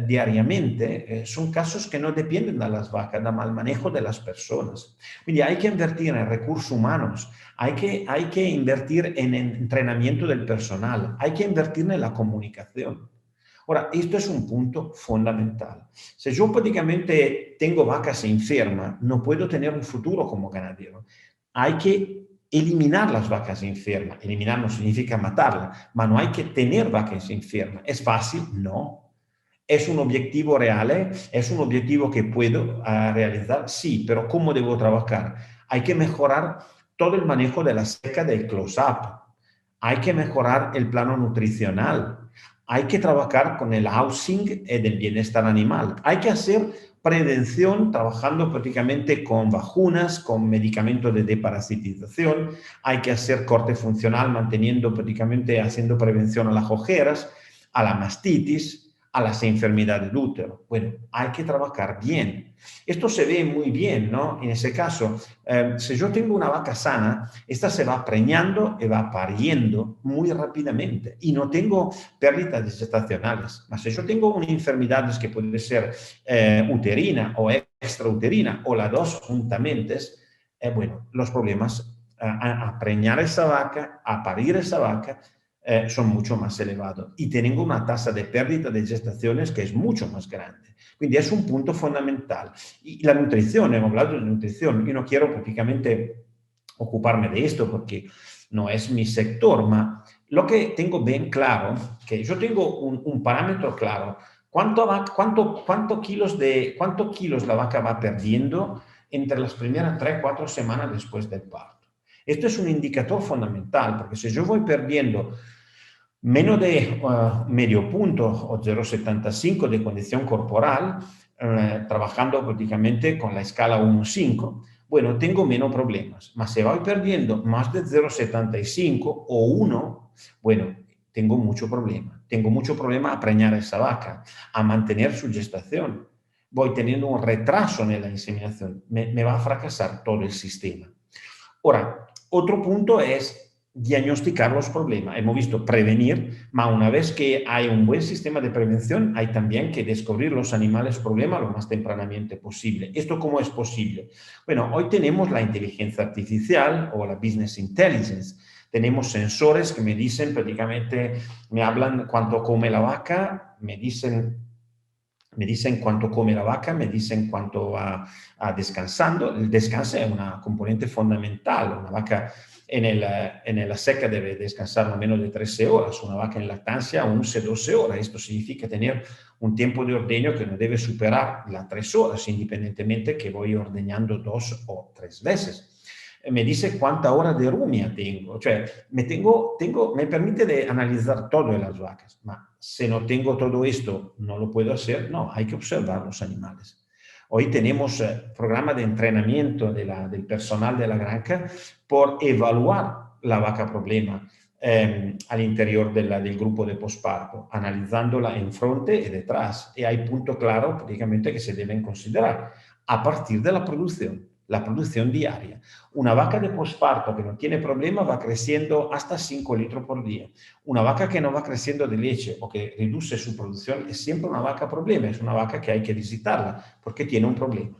diariamente son casos que no dependen de las vacas, del mal manejo de las personas. Quindi hay que invertir en recursos humanos, hay que invertir en entrenamiento del personal, hay que invertir en la comunicación. Ahora, esto es un punto fundamental. Si yo prácticamente tengo vacas enfermas, no puedo tener un futuro como ganadero. Hay que eliminar las vacas enfermas. Eliminar no significa matarlas, pero no hay que tener vacas enfermas. ¿Es fácil? No. ¿Es un objetivo real? ¿Es un objetivo que puedo realizar? Sí, pero ¿cómo debo trabajar? Hay que mejorar todo el manejo de la seca del close-up. Hay que mejorar el plano nutricional. Hay que trabajar con el housing del bienestar animal. Hay que hacer prevención trabajando prácticamente con vacunas, con medicamentos de desparasitización. Hay que hacer corte funcional manteniendo prácticamente, haciendo prevención a las ojeras, a la mastitis, a las enfermedades del útero. Bueno, hay que trabajar bien. Esto se ve muy bien, ¿no? En ese caso, si yo tengo una vaca sana, esta se va preñando y va pariendo muy rápidamente y no tengo pérdidas gestacionales. Mas si yo tengo una enfermedad que puede ser uterina o extrauterina o las dos juntamente, bueno, los problemas a preñar esa vaca, a parir esa vaca, son mucho más elevados y tengo una tasa de pérdida de gestaciones que es mucho más grande. Quindi es un punto fundamental. Y la nutrición, hemos hablado de nutrición, yo no quiero prácticamente ocuparme de esto porque no es mi sector, ma lo que tengo bien claro, que yo tengo un parámetro claro, cuánto kilos la vaca va perdiendo entre las primeras 3-4 semanas después del parto. Esto es un indicador fundamental, porque si yo voy perdiendo menos de medio punto o 0,75 de condición corporal, trabajando prácticamente con la escala 1,5, bueno, tengo menos problemas. Mas si voy perdiendo más de 0,75 o 1, bueno, tengo mucho problema. Tengo mucho problema a preñar a esa vaca, a mantener su gestación. Voy teniendo un retraso en la inseminación. Me va a fracasar todo el sistema. Ahora, otro punto es diagnosticar los problemas. Hemos visto prevenir, pero una vez que hay un buen sistema de prevención, hay también que descubrir los animales problemas lo más tempranamente posible. ¿Esto cómo es posible? Bueno, hoy tenemos la inteligencia artificial o la business intelligence. Tenemos sensores que me dicen prácticamente, me hablan cuánto come la vaca, me dicen cuánto come la vaca, me dicen cuánto va descansando. El descanso es una componente fundamental. Una vaca en la seca debe descansar no menos de 13 horas, una vaca en lactancia 11-12 horas. Esto significa tener un tiempo de ordeño que no debe superar las 3 horas, independientemente que voy ordeñando 2 o 3 veces. Me dice cuánta hora de rumia tengo, cioè me permite de analizar todo de las vacas, ma si no tengo todo esto, no lo puedo hacer, no, hay que observar los animales. Hoy tenemos programa de entrenamiento del personal de la granja por evaluar la vaca problema al interior del grupo de posparto, analizándola en frente y detrás. Y hay puntos claros prácticamente que se deben considerar a partir de la producción diaria. Una vaca de posparto que no tiene problema va creciendo hasta 5 litros por día. Una vaca que no va creciendo de leche o que reduce su producción es siempre una vaca problema, es una vaca que hay que visitarla porque tiene un problema.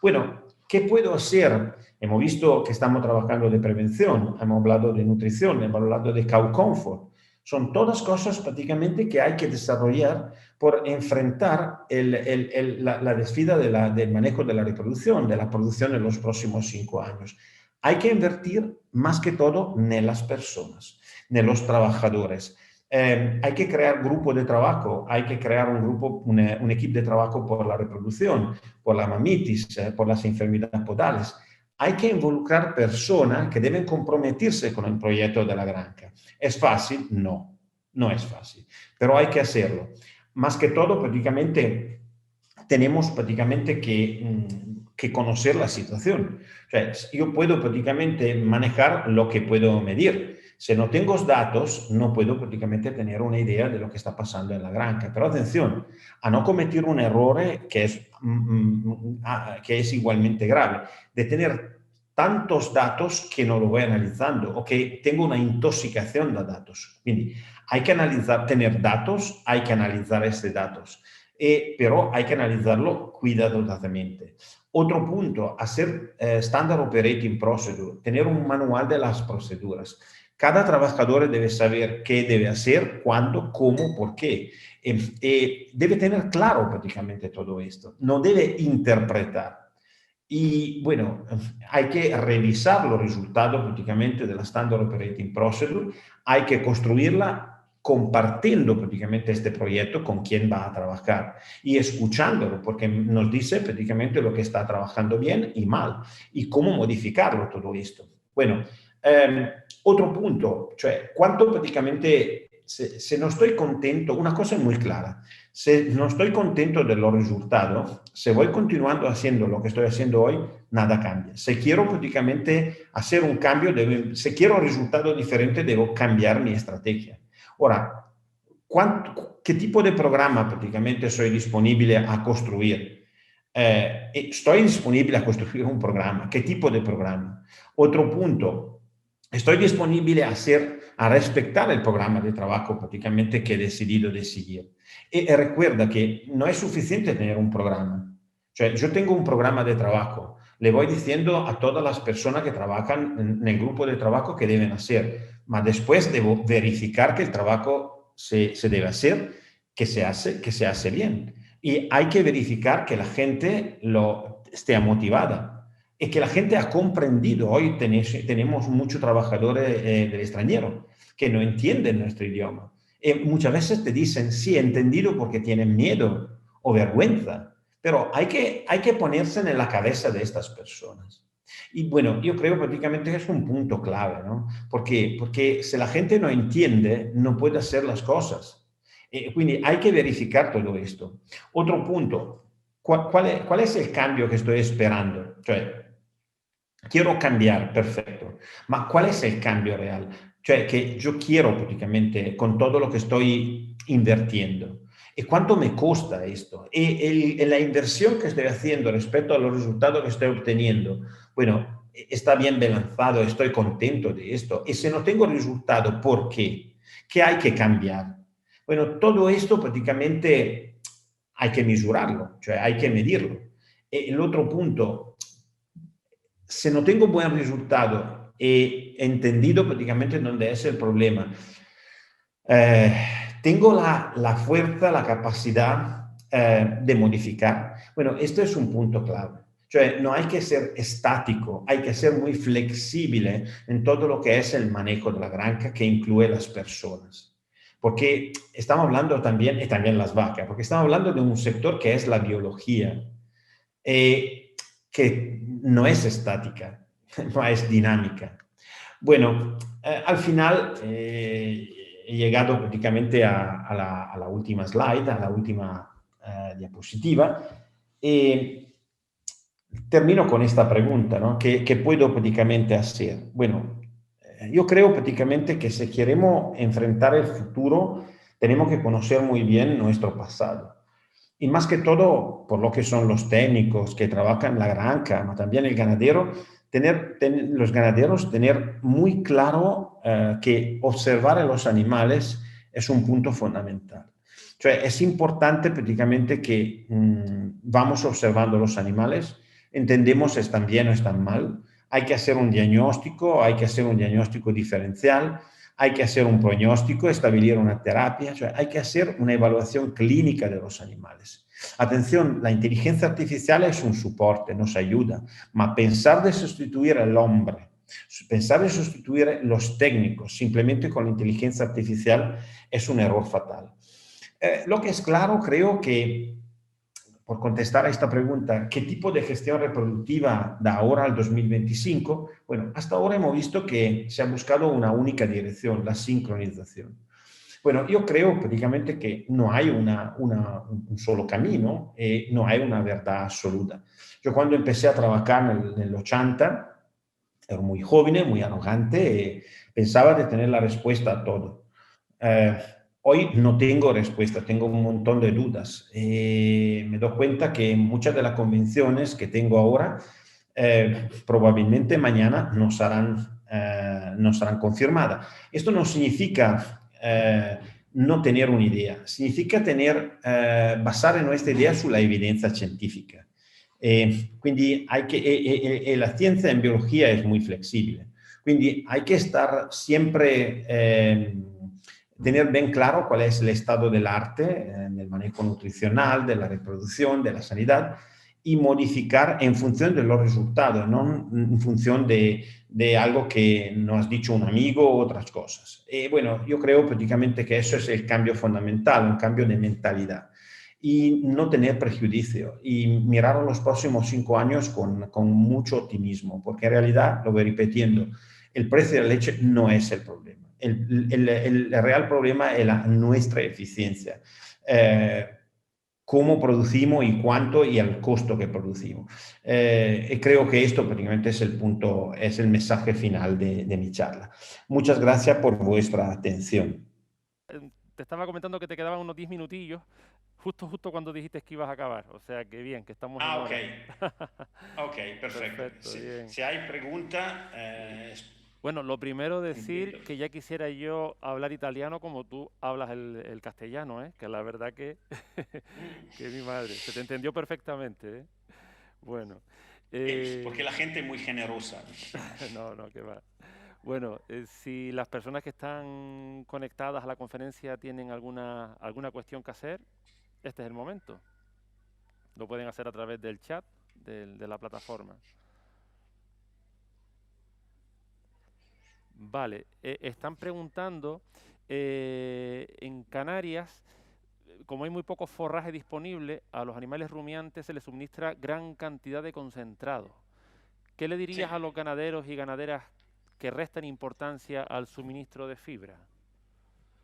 Bueno, ¿qué puedo hacer? Hemos visto que estamos trabajando de prevención, hemos hablado de nutrición, hemos hablado de cow comfort. Son todas cosas prácticamente que hay que desarrollar por enfrentar la desfida del manejo de la reproducción, de la producción en los próximos 5 años. Hay que invertir más que todo en las personas, en los trabajadores. Hay que crear grupos de trabajo, hay que crear un equipo de trabajo por la reproducción, por la mamitis, por las enfermedades podales. Hay que involucrar personas que deben comprometerse con el proyecto de la granja. ¿Es fácil? No, no es fácil, pero hay que hacerlo. Más que todo, prácticamente, tenemos prácticamente que conocer la situación. O sea, yo puedo prácticamente manejar lo que puedo medir. Si no tengo datos, no puedo prácticamente tener una idea de lo que está pasando en la granja. Pero atención, a no cometer un error que es igualmente grave, de tener tantos datos que no lo voy analizando o que tengo una intoxicación de datos. Quindi, hay que analizar, tener datos, hay que analizar estos datos, pero hay que analizarlo cuidadosamente. Otro punto, hacer Standard Operating Procedure, tener un manual de las proceduras. Cada trabajador debe saber qué debe hacer, cuándo, cómo, por qué. Debe tener claro prácticamente todo esto. No debe interpretar. Y bueno, hay que revisar los resultados prácticamente de la Standard Operating Procedure. Hay que construirla compartiendo prácticamente este proyecto con quien va a trabajar y escuchándolo, porque nos dice prácticamente lo que está trabajando bien y mal y cómo modificarlo todo esto. Bueno, otro punto, cioè quanto praticamente se no estoy contento, una cosa es muy clara, si no estoy contento de los resultados, si voy continuando haciendo lo que estoy haciendo hoy, nada cambia. Si quiero prácticamente hacer un cambio, si quiero un resultado diferente, debo cambiar mi estrategia. Ahora, ¿qué tipo de programa prácticamente soy disponible a construir? Estoy disponible a construir un programa. ¿Qué tipo de programa? Otro punto, estoy disponible a respetar el programa de trabajo prácticamente que he decidido de seguir. Y recuerda que no es suficiente tener un programa. Cioè, yo tengo un programa de trabajo, le voy diciendo a todas las personas que trabajan en el grupo de trabajo que deben hacer, pero después debo verificar que el trabajo se debe hacer, que se hace bien. Y hay que verificar que la gente esté motivada y que la gente ha comprendido. Hoy tenemos muchos trabajadores del extranjero que no entienden nuestro idioma. Muchas veces te dicen, sí, he entendido porque tienen miedo o vergüenza, pero hay que ponerse en la cabeza de estas personas. Y bueno, yo creo prácticamente que es un punto clave, ¿no? Porque si la gente no entiende, no puede hacer las cosas. Quindi hay que verificar todo esto. Otro punto, ¿cuál es el cambio que estoy esperando? Cioè, quiero cambiar, perfecto, ma ¿cuál es el cambio real? Cioè, que yo quiero prácticamente con todo lo que estoy invirtiendo. ¿Y cuánto me cuesta esto? Y la inversión que estoy haciendo respecto a los resultados que estoy obteniendo, bueno, está bien balanzado, estoy contento de esto. Y si no tengo resultado, ¿por qué? ¿Qué hay que cambiar? Bueno, todo esto prácticamente hay que mesurarlo, cioè hay que medirlo. El otro punto, si no tengo buen resultado he entendido prácticamente dónde es el problema, tengo la fuerza, la capacidad de modificar. Bueno, esto es un punto clave. Cioè, no hay que ser estático, hay que ser muy flexible en todo lo que es el manejo de la granja que incluye las personas. Porque estamos hablando también, y también las vacas, porque estamos hablando de un sector que es la biología, que no es estática, no es dinámica. Bueno, al final he llegado prácticamente a la última slide, a la última diapositiva, y termino con esta pregunta, ¿no? ¿Qué puedo prácticamente hacer? Bueno, yo creo prácticamente que si queremos enfrentar el futuro, tenemos que conocer muy bien nuestro pasado. Y más que todo, por lo que son los técnicos que trabajan en la granja, pero también el ganadero, los ganaderos tener muy claro que observar a los animales es un punto fundamental. Cioè, es importante prácticamente que vamos observando los animales, entendemos si están bien o están mal, hay que hacer un diagnóstico, hay que hacer un diagnóstico diferencial, hay que hacer un pronóstico, establecer una terapia, hay que hacer una evaluación clínica de los animales. Atención, la inteligencia artificial es un soporte, nos ayuda, pero pensar de sustituir al hombre, pensar de sustituir los técnicos simplemente con la inteligencia artificial es un error fatal. Lo que es claro, creo que, por contestar a esta pregunta, ¿qué tipo de gestión reproductiva da ahora al 2025? Bueno, hasta ahora hemos visto que se ha buscado una única dirección, la sincronización. Bueno, yo creo prácticamente que no hay un solo camino, no hay una verdad absoluta. Yo cuando empecé a trabajar en el 80, era muy joven, muy arrogante, pensaba de tener la respuesta a todo. Eh, Hoy no tengo respuesta, tengo un montón de dudas. Me doy cuenta que muchas de las convenciones que tengo ahora probablemente mañana no serán confirmadas. Esto no significa no tener una idea, significa basare nuestra idea sulla evidenza scientifica. Quindi la ciencia en biología es muy flexible. Quindi hay que estar siempre tener bien claro cuál es el estado del arte en el manejo nutricional, de la reproducción, de la sanidad, y modificar en función de los resultados, no en función de algo que nos ha dicho un amigo u otras cosas. Bueno, yo creo prácticamente que eso es el cambio fundamental, un cambio de mentalidad. Y no tener prejuicio y mirar a los próximos 5 años con mucho optimismo, porque en realidad, lo voy repitiendo, el precio de la leche no es el problema. El real problema es nuestra eficiencia. Cómo producimos y cuánto y el costo que producimos. Creo que esto prácticamente es el punto, es el mensaje final de mi charla. Muchas gracias por vuestra atención. Te estaba comentando que te quedaban unos 10 minutillos, justo cuando dijiste que ibas a acabar. O sea, que bien, que estamos en Ah, ok. hora. Ok, perfecto. Perfecto, bien. Si hay pregunta, Bueno, lo primero invito. decir que ya quisiera yo hablar italiano como tú hablas el castellano, ¿eh? Que la verdad que, que mi madre, se te entendió perfectamente, ¿eh? Bueno, Porque eh, la gente es muy generosa. no, no, que va. Bueno, si las personas que están conectadas a la conferencia tienen alguna cuestión que hacer, este es el momento. Lo pueden hacer a través del chat de la plataforma. Vale, están preguntando en Canarias, como hay muy poco forraje disponible, a los animales rumiantes se les suministra gran cantidad de concentrado. ¿Qué le Sí. dirías a los ganaderos y ganaderas que restan importancia al suministro de fibra?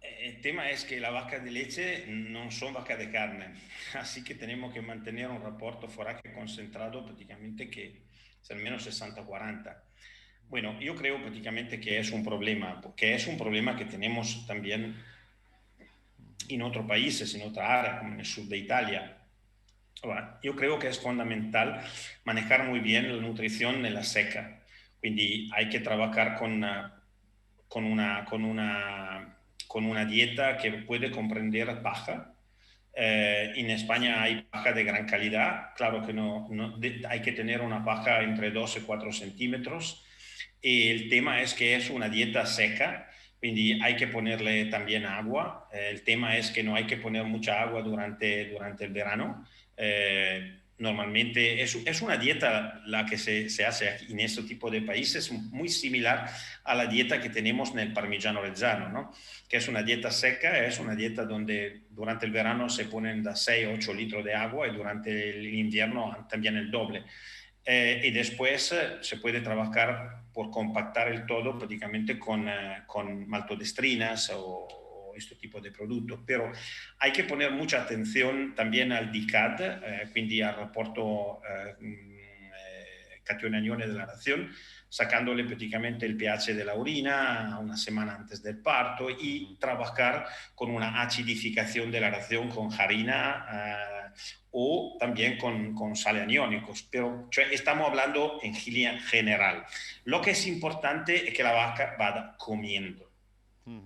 El tema es que las vacas de leche no son vacas de carne, así que tenemos que mantener un reporte foraje concentrado prácticamente que es al menos 60-40. Bueno, yo creo prácticamente que es un problema, porque es un problema que tenemos también en otros países, en otra área, como en el sur de Italia. Allora, io credo che è fondamentale manejar muy bien la nutrición en la seca. Quindi hay que trabajar con una, con una, con una dieta que puede comprender paja. En España hay paja de gran calidad. Claro que hay que tener una paja entre 2 y 4 centímetros. Y el tema es que es una dieta seca, quindi hay que ponerle también agua. El tema es que no hay que poner mucha agua durante el verano. Normalmente es una dieta la que se hace aquí en este tipo de países muy similar a la dieta que tenemos en el Parmigiano Reggiano, ¿no? Que es una dieta seca, es una dieta donde durante el verano se ponen de 6 a 8 litros de agua y durante el invierno también el doble. Y después se puede trabajar por compactar el todo prácticamente con maltodextrinas o este tipo de productos, pero hay que poner mucha atención también al DICAD, quindi al rapporto catione-anione della razione, sacándole prácticamente el pH de la orina una semana antes del parto y trabajar con una acidificación de la ración con harina o también con sales aniónicos, pero cioè, estamos hablando en general. Lo que es importante es que la vaca vada comiendo.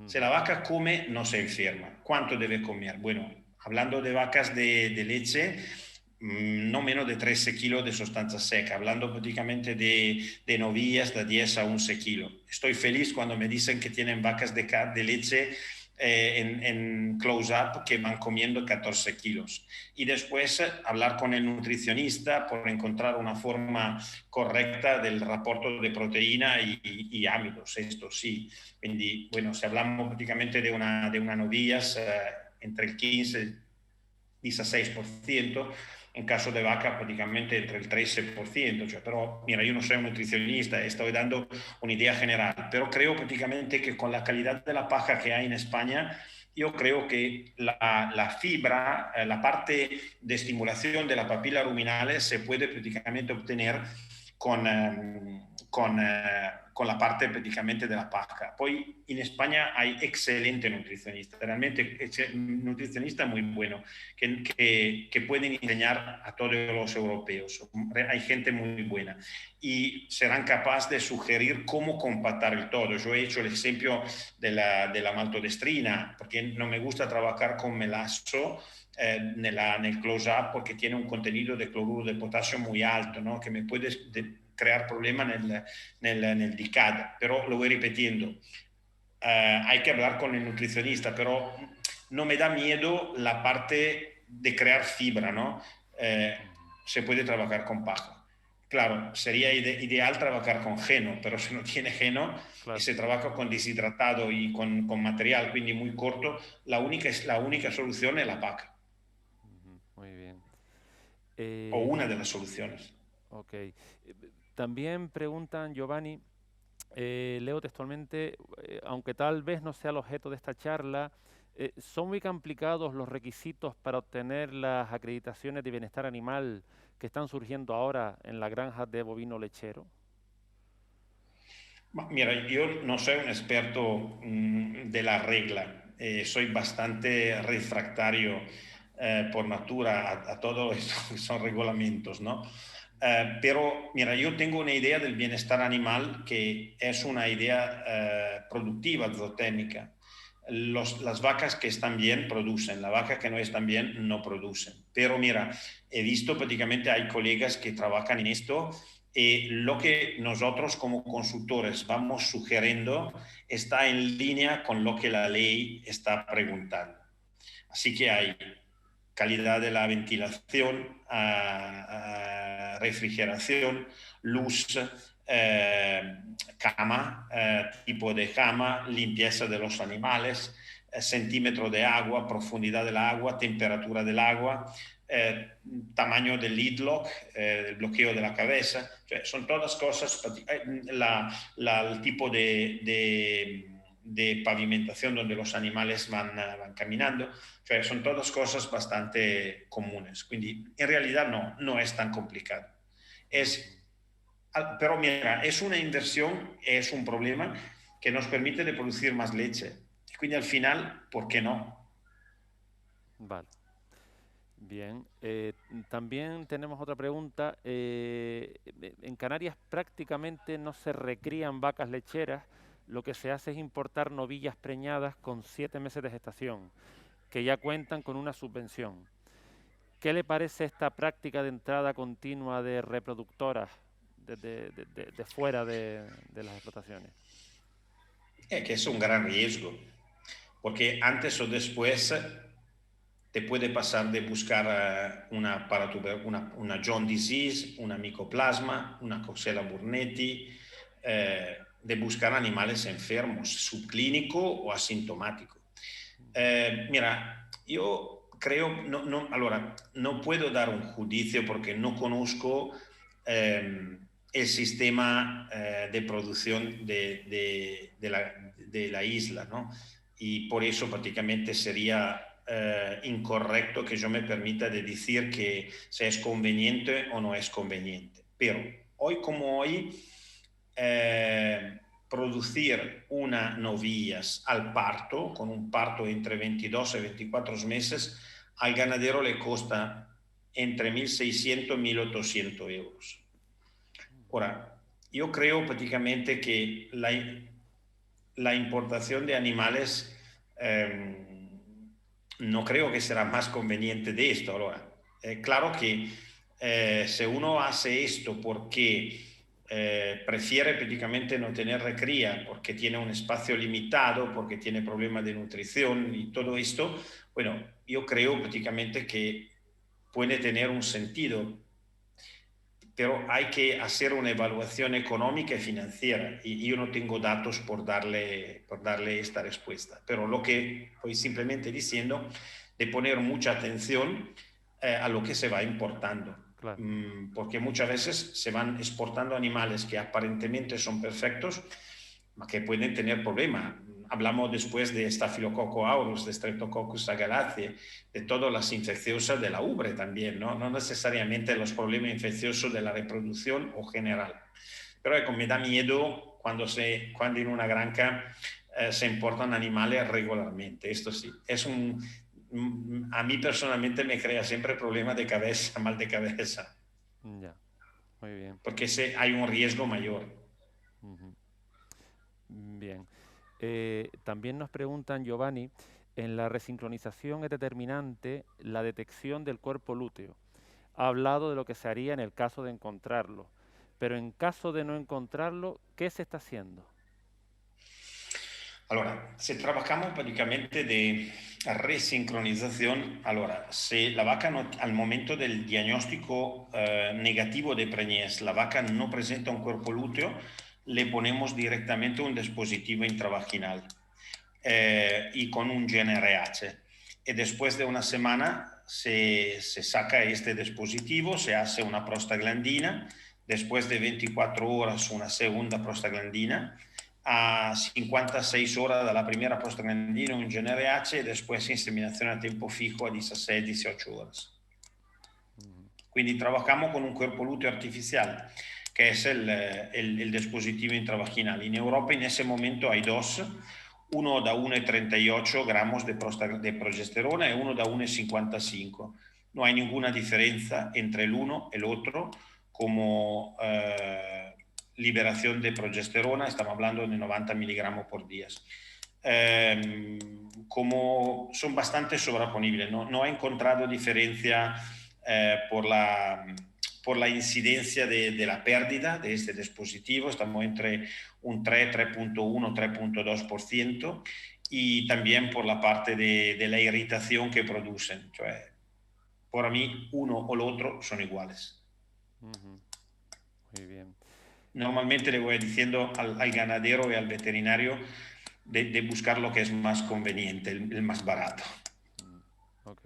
Si la vaca come, no se enferma. ¿Cuánto debe comer? Bueno, hablando de vacas de leche, no menos de 13 kilos de sustancia seca, hablando prácticamente de novillas de 10 a 11 kilos. Estoy feliz cuando me dicen que tienen vacas de leche en close-up que van comiendo 14 kilos. Y después hablar con el nutricionista por encontrar una forma correcta del reparto de proteína y ámidos, esto sí. Quindi, bueno, si hablamos prácticamente de una novillas entre el 15 y 16%, en caso de vaca prácticamente entre el 13%, cioè, pero mira, yo no soy un nutricionista, estoy dando una idea general, pero creo prácticamente que con la calidad de la paja que hay en España, yo creo que la fibra, la parte de estimulación de la papila ruminales se puede prácticamente obtener con la parte prácticamente de la paja. Poi in España hay excelente nutricionista, realmente nutricionista muy bueno, que pueden enseñar a todos los europeos. Hay gente muy buena y serán capaces de sugerir cómo compactar el todo. Yo he hecho el ejemplo de la maltodestrina, porque no me gusta trabajar con melazo nel close-up porque tiene un contenido de cloruro de potasio muy alto, ¿no? Que me puede crear problemas nel DICAD, pero lo voy repitiendo. Hay que hablar con el nutricionista, pero no me da miedo la parte de crear fibra, ¿no? Se puede trabajar con paja. Claro, sería ideal trabajar con heno, pero si no tiene heno y Claro. se trabaja con deshidratado y con material, quindi muy corto, la única solución es la paja, Muy bien. o una de las soluciones. Ok. También preguntan, Giovanni, leo textualmente, aunque tal vez no sea el objeto de esta charla, ¿son muy complicados los requisitos para obtener las acreditaciones de bienestar animal que están surgiendo ahora en la granja de bovino lechero? Mira, yo no soy un experto de la regla, soy bastante refractario por natura a todo esto que son reglamentos, ¿no? Pero mira, yo tengo una idea del bienestar animal que es una idea productiva, zootécnica. Las vacas que están bien producen, las vacas que no están bien no producen. Pero mira, he visto prácticamente hay colegas que trabajan en esto y lo que nosotros como consultores vamos sugiriendo está en línea con lo que la ley está preguntando. Así que hay calidad de la ventilación, refrigeración, luz, cama, tipo de cama, limpieza de los animales, centímetro de agua, profundidad del agua, temperatura del agua, tamaño del lead lock, el bloqueo de la cabeza, cioè, son todas cosas, el tipo de pavimentación donde los animales van caminando, cioè son todas cosas bastante comunes. Quindi en realidad no es tan complicado. Pero mira, es una inversión, es un problema que nos permite de producir más leche. Quindi al final, ¿por qué no? Vale. Bien, también tenemos otra pregunta. En Canarias prácticamente no se recrían vacas lecheras, lo que se hace es importar novillas preñadas con 7 meses de gestación, que ya cuentan con una subvención. ¿Qué le parece esta práctica de entrada continua de reproductoras de fuera de las explotaciones? Es que es un gran riesgo, porque antes o después te puede pasar de buscar una John disease, una micoplasma, una Coxella burnetii, de buscar animales enfermos, subclínico o asintomático. Mira, yo creo, allora, no puedo dar un juicio porque no conozco el sistema de producción de la isla, ¿no? Y por eso prácticamente sería incorrecto que yo me permita de decir que si es conveniente o no es conveniente. Pero hoy como hoy, producir una novillas al parto, con un parto entre 22 y 24 meses, al ganadero le cuesta entre 1.600 y 1.800 euros. Ahora, yo creo prácticamente que la importación de animales no creo que será más conveniente de esto. Ahora, Claro que si uno hace esto porque prefiere prácticamente no tener recría, porque tiene un espacio limitado, porque tiene problemas de nutrición y todo esto, bueno, yo creo prácticamente que puede tener un sentido, pero hay que hacer una evaluación económica y financiera y yo no tengo datos por darle esta respuesta. Pero lo que voy simplemente diciendo de poner mucha atención a lo que se va importando. Claro. Porque muchas veces se van exportando animales que aparentemente son perfectos, que pueden tener problemas. Hablamos después de Staphylococcus aureus, de Streptococcus agalactiae, de todas las infecciosas de la ubre también, ¿no? No necesariamente los problemas infecciosos de la reproducción o general. Pero me da miedo cuando en una granja se importan animales regularmente. Esto sí, a mí personalmente me crea siempre problemas de cabeza, mal de cabeza. Ya, muy bien. Porque hay un riesgo mayor. Ujú. Bien. También nos preguntan, Giovanni, en la resincronización es determinante la detección del cuerpo lúteo. Ha hablado de lo que se haría en el caso de encontrarlo, pero en caso de no encontrarlo, ¿qué se está haciendo? Allora, se trabajamos prácticamente de resincronización, allora, se la vaca al momento del diagnóstico negativo de preñez, la vaca no presenta un cuerpo lúteo, le ponemos directamente un dispositivo intravaginal y con un GnRH. Y después de una semana se saca este dispositivo, se hace una prostaglandina, después de 24 horas una segunda prostaglandina, a 56 horas dalla primera prostaglandina un GnRH e después inseminazione a tempo fijo a 16-18 horas. Quindi trabajamos con un cuerpo lúteo artificial, que es el dispositivo intravaginal. En Europa en ese momento hay dos, uno da 1,38 gramos de progesterona y uno da 1,55. No hay ninguna diferencia entre el uno y el otro como liberación de progesterona, estamos hablando de 90 miligramos por día. Como son bastante sobreponibles, no he encontrado diferencia por la incidencia de la pérdida de este dispositivo, estamos entre un 3, 3.1, 3.2%, y también por la parte de la irritación que producen. Para mí, uno o el otro son iguales. Muy bien. Normalmente le voy diciendo al ganadero y al veterinario de buscar lo que es más conveniente, el más barato. Ok.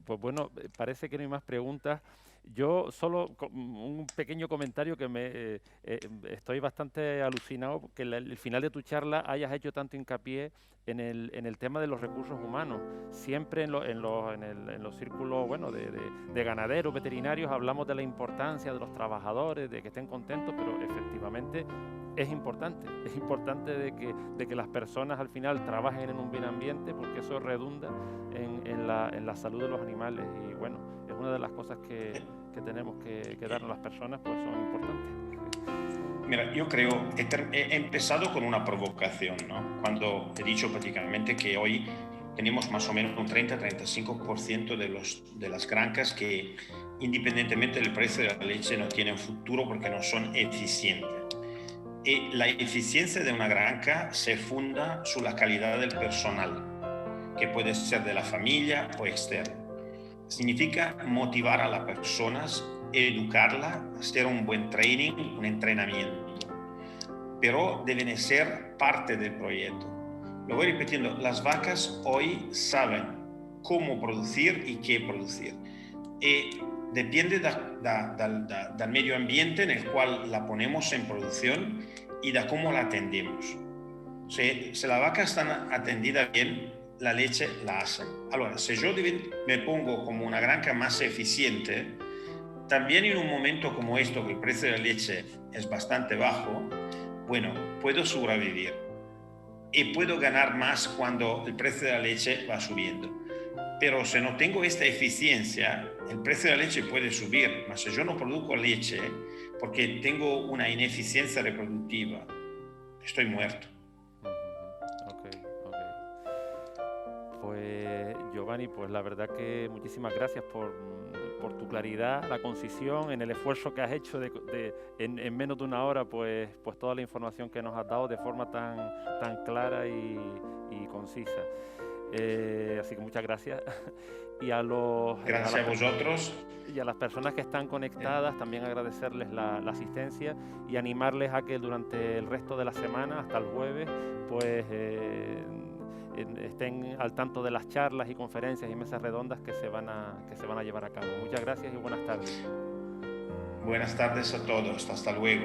Pues bueno, parece que no hay más preguntas. Yo solo un pequeño comentario que estoy bastante alucinado porque el final de tu charla hayas hecho tanto hincapié en el tema de los recursos humanos. Siempre en los círculos, bueno, de ganaderos, veterinarios, hablamos de la importancia de los trabajadores, de que estén contentos, pero efectivamente es importante de que las personas al final trabajen en un buen ambiente, porque eso redunda en la salud de los animales, y bueno, es una de las cosas que tenemos que darnos las personas, pues son importantes. Mira, yo creo, he empezado con una provocación, ¿no? Cuando he dicho prácticamente que hoy tenemos más o menos un 30-35% de las granjas que, independientemente del precio de la leche, no tienen futuro porque no son eficientes. Y la eficiencia de una granja se funda sobre la calidad del personal, que puede ser de la familia o externo. Significa motivar a las personas, educarla, hacer un buen training, un entrenamiento. Pero deben ser parte del proyecto. Lo voy repitiendo, las vacas hoy saben cómo producir y qué producir. Y depende del medio ambiente en el cual la ponemos en producción y de cómo la atendemos. Si la vaca está atendida bien, la leche la hacen. Ahora, si yo me pongo como una granja más eficiente, también en un momento como esto, que el precio de la leche es bastante bajo, bueno, puedo sobrevivir y puedo ganar más cuando el precio de la leche va subiendo. Pero si no tengo esta eficiencia, el precio de la leche puede subir, pero si yo no produzco leche porque tengo una ineficiencia reproductiva, estoy muerto. Pues Giovanni, pues la verdad que muchísimas gracias por tu claridad, la concisión, en el esfuerzo que has hecho en menos de una hora, pues toda la información que nos has dado de forma tan clara y concisa. Así que muchas gracias. Y Gracias a vosotros. Y a las personas que están conectadas, también agradecerles la asistencia y animarles a que durante el resto de la semana, hasta el jueves, pues estén al tanto de las charlas y conferencias y mesas redondas que se van a llevar a cabo. Muchas gracias y buenas tardes. Buenas tardes a todos. Hasta luego.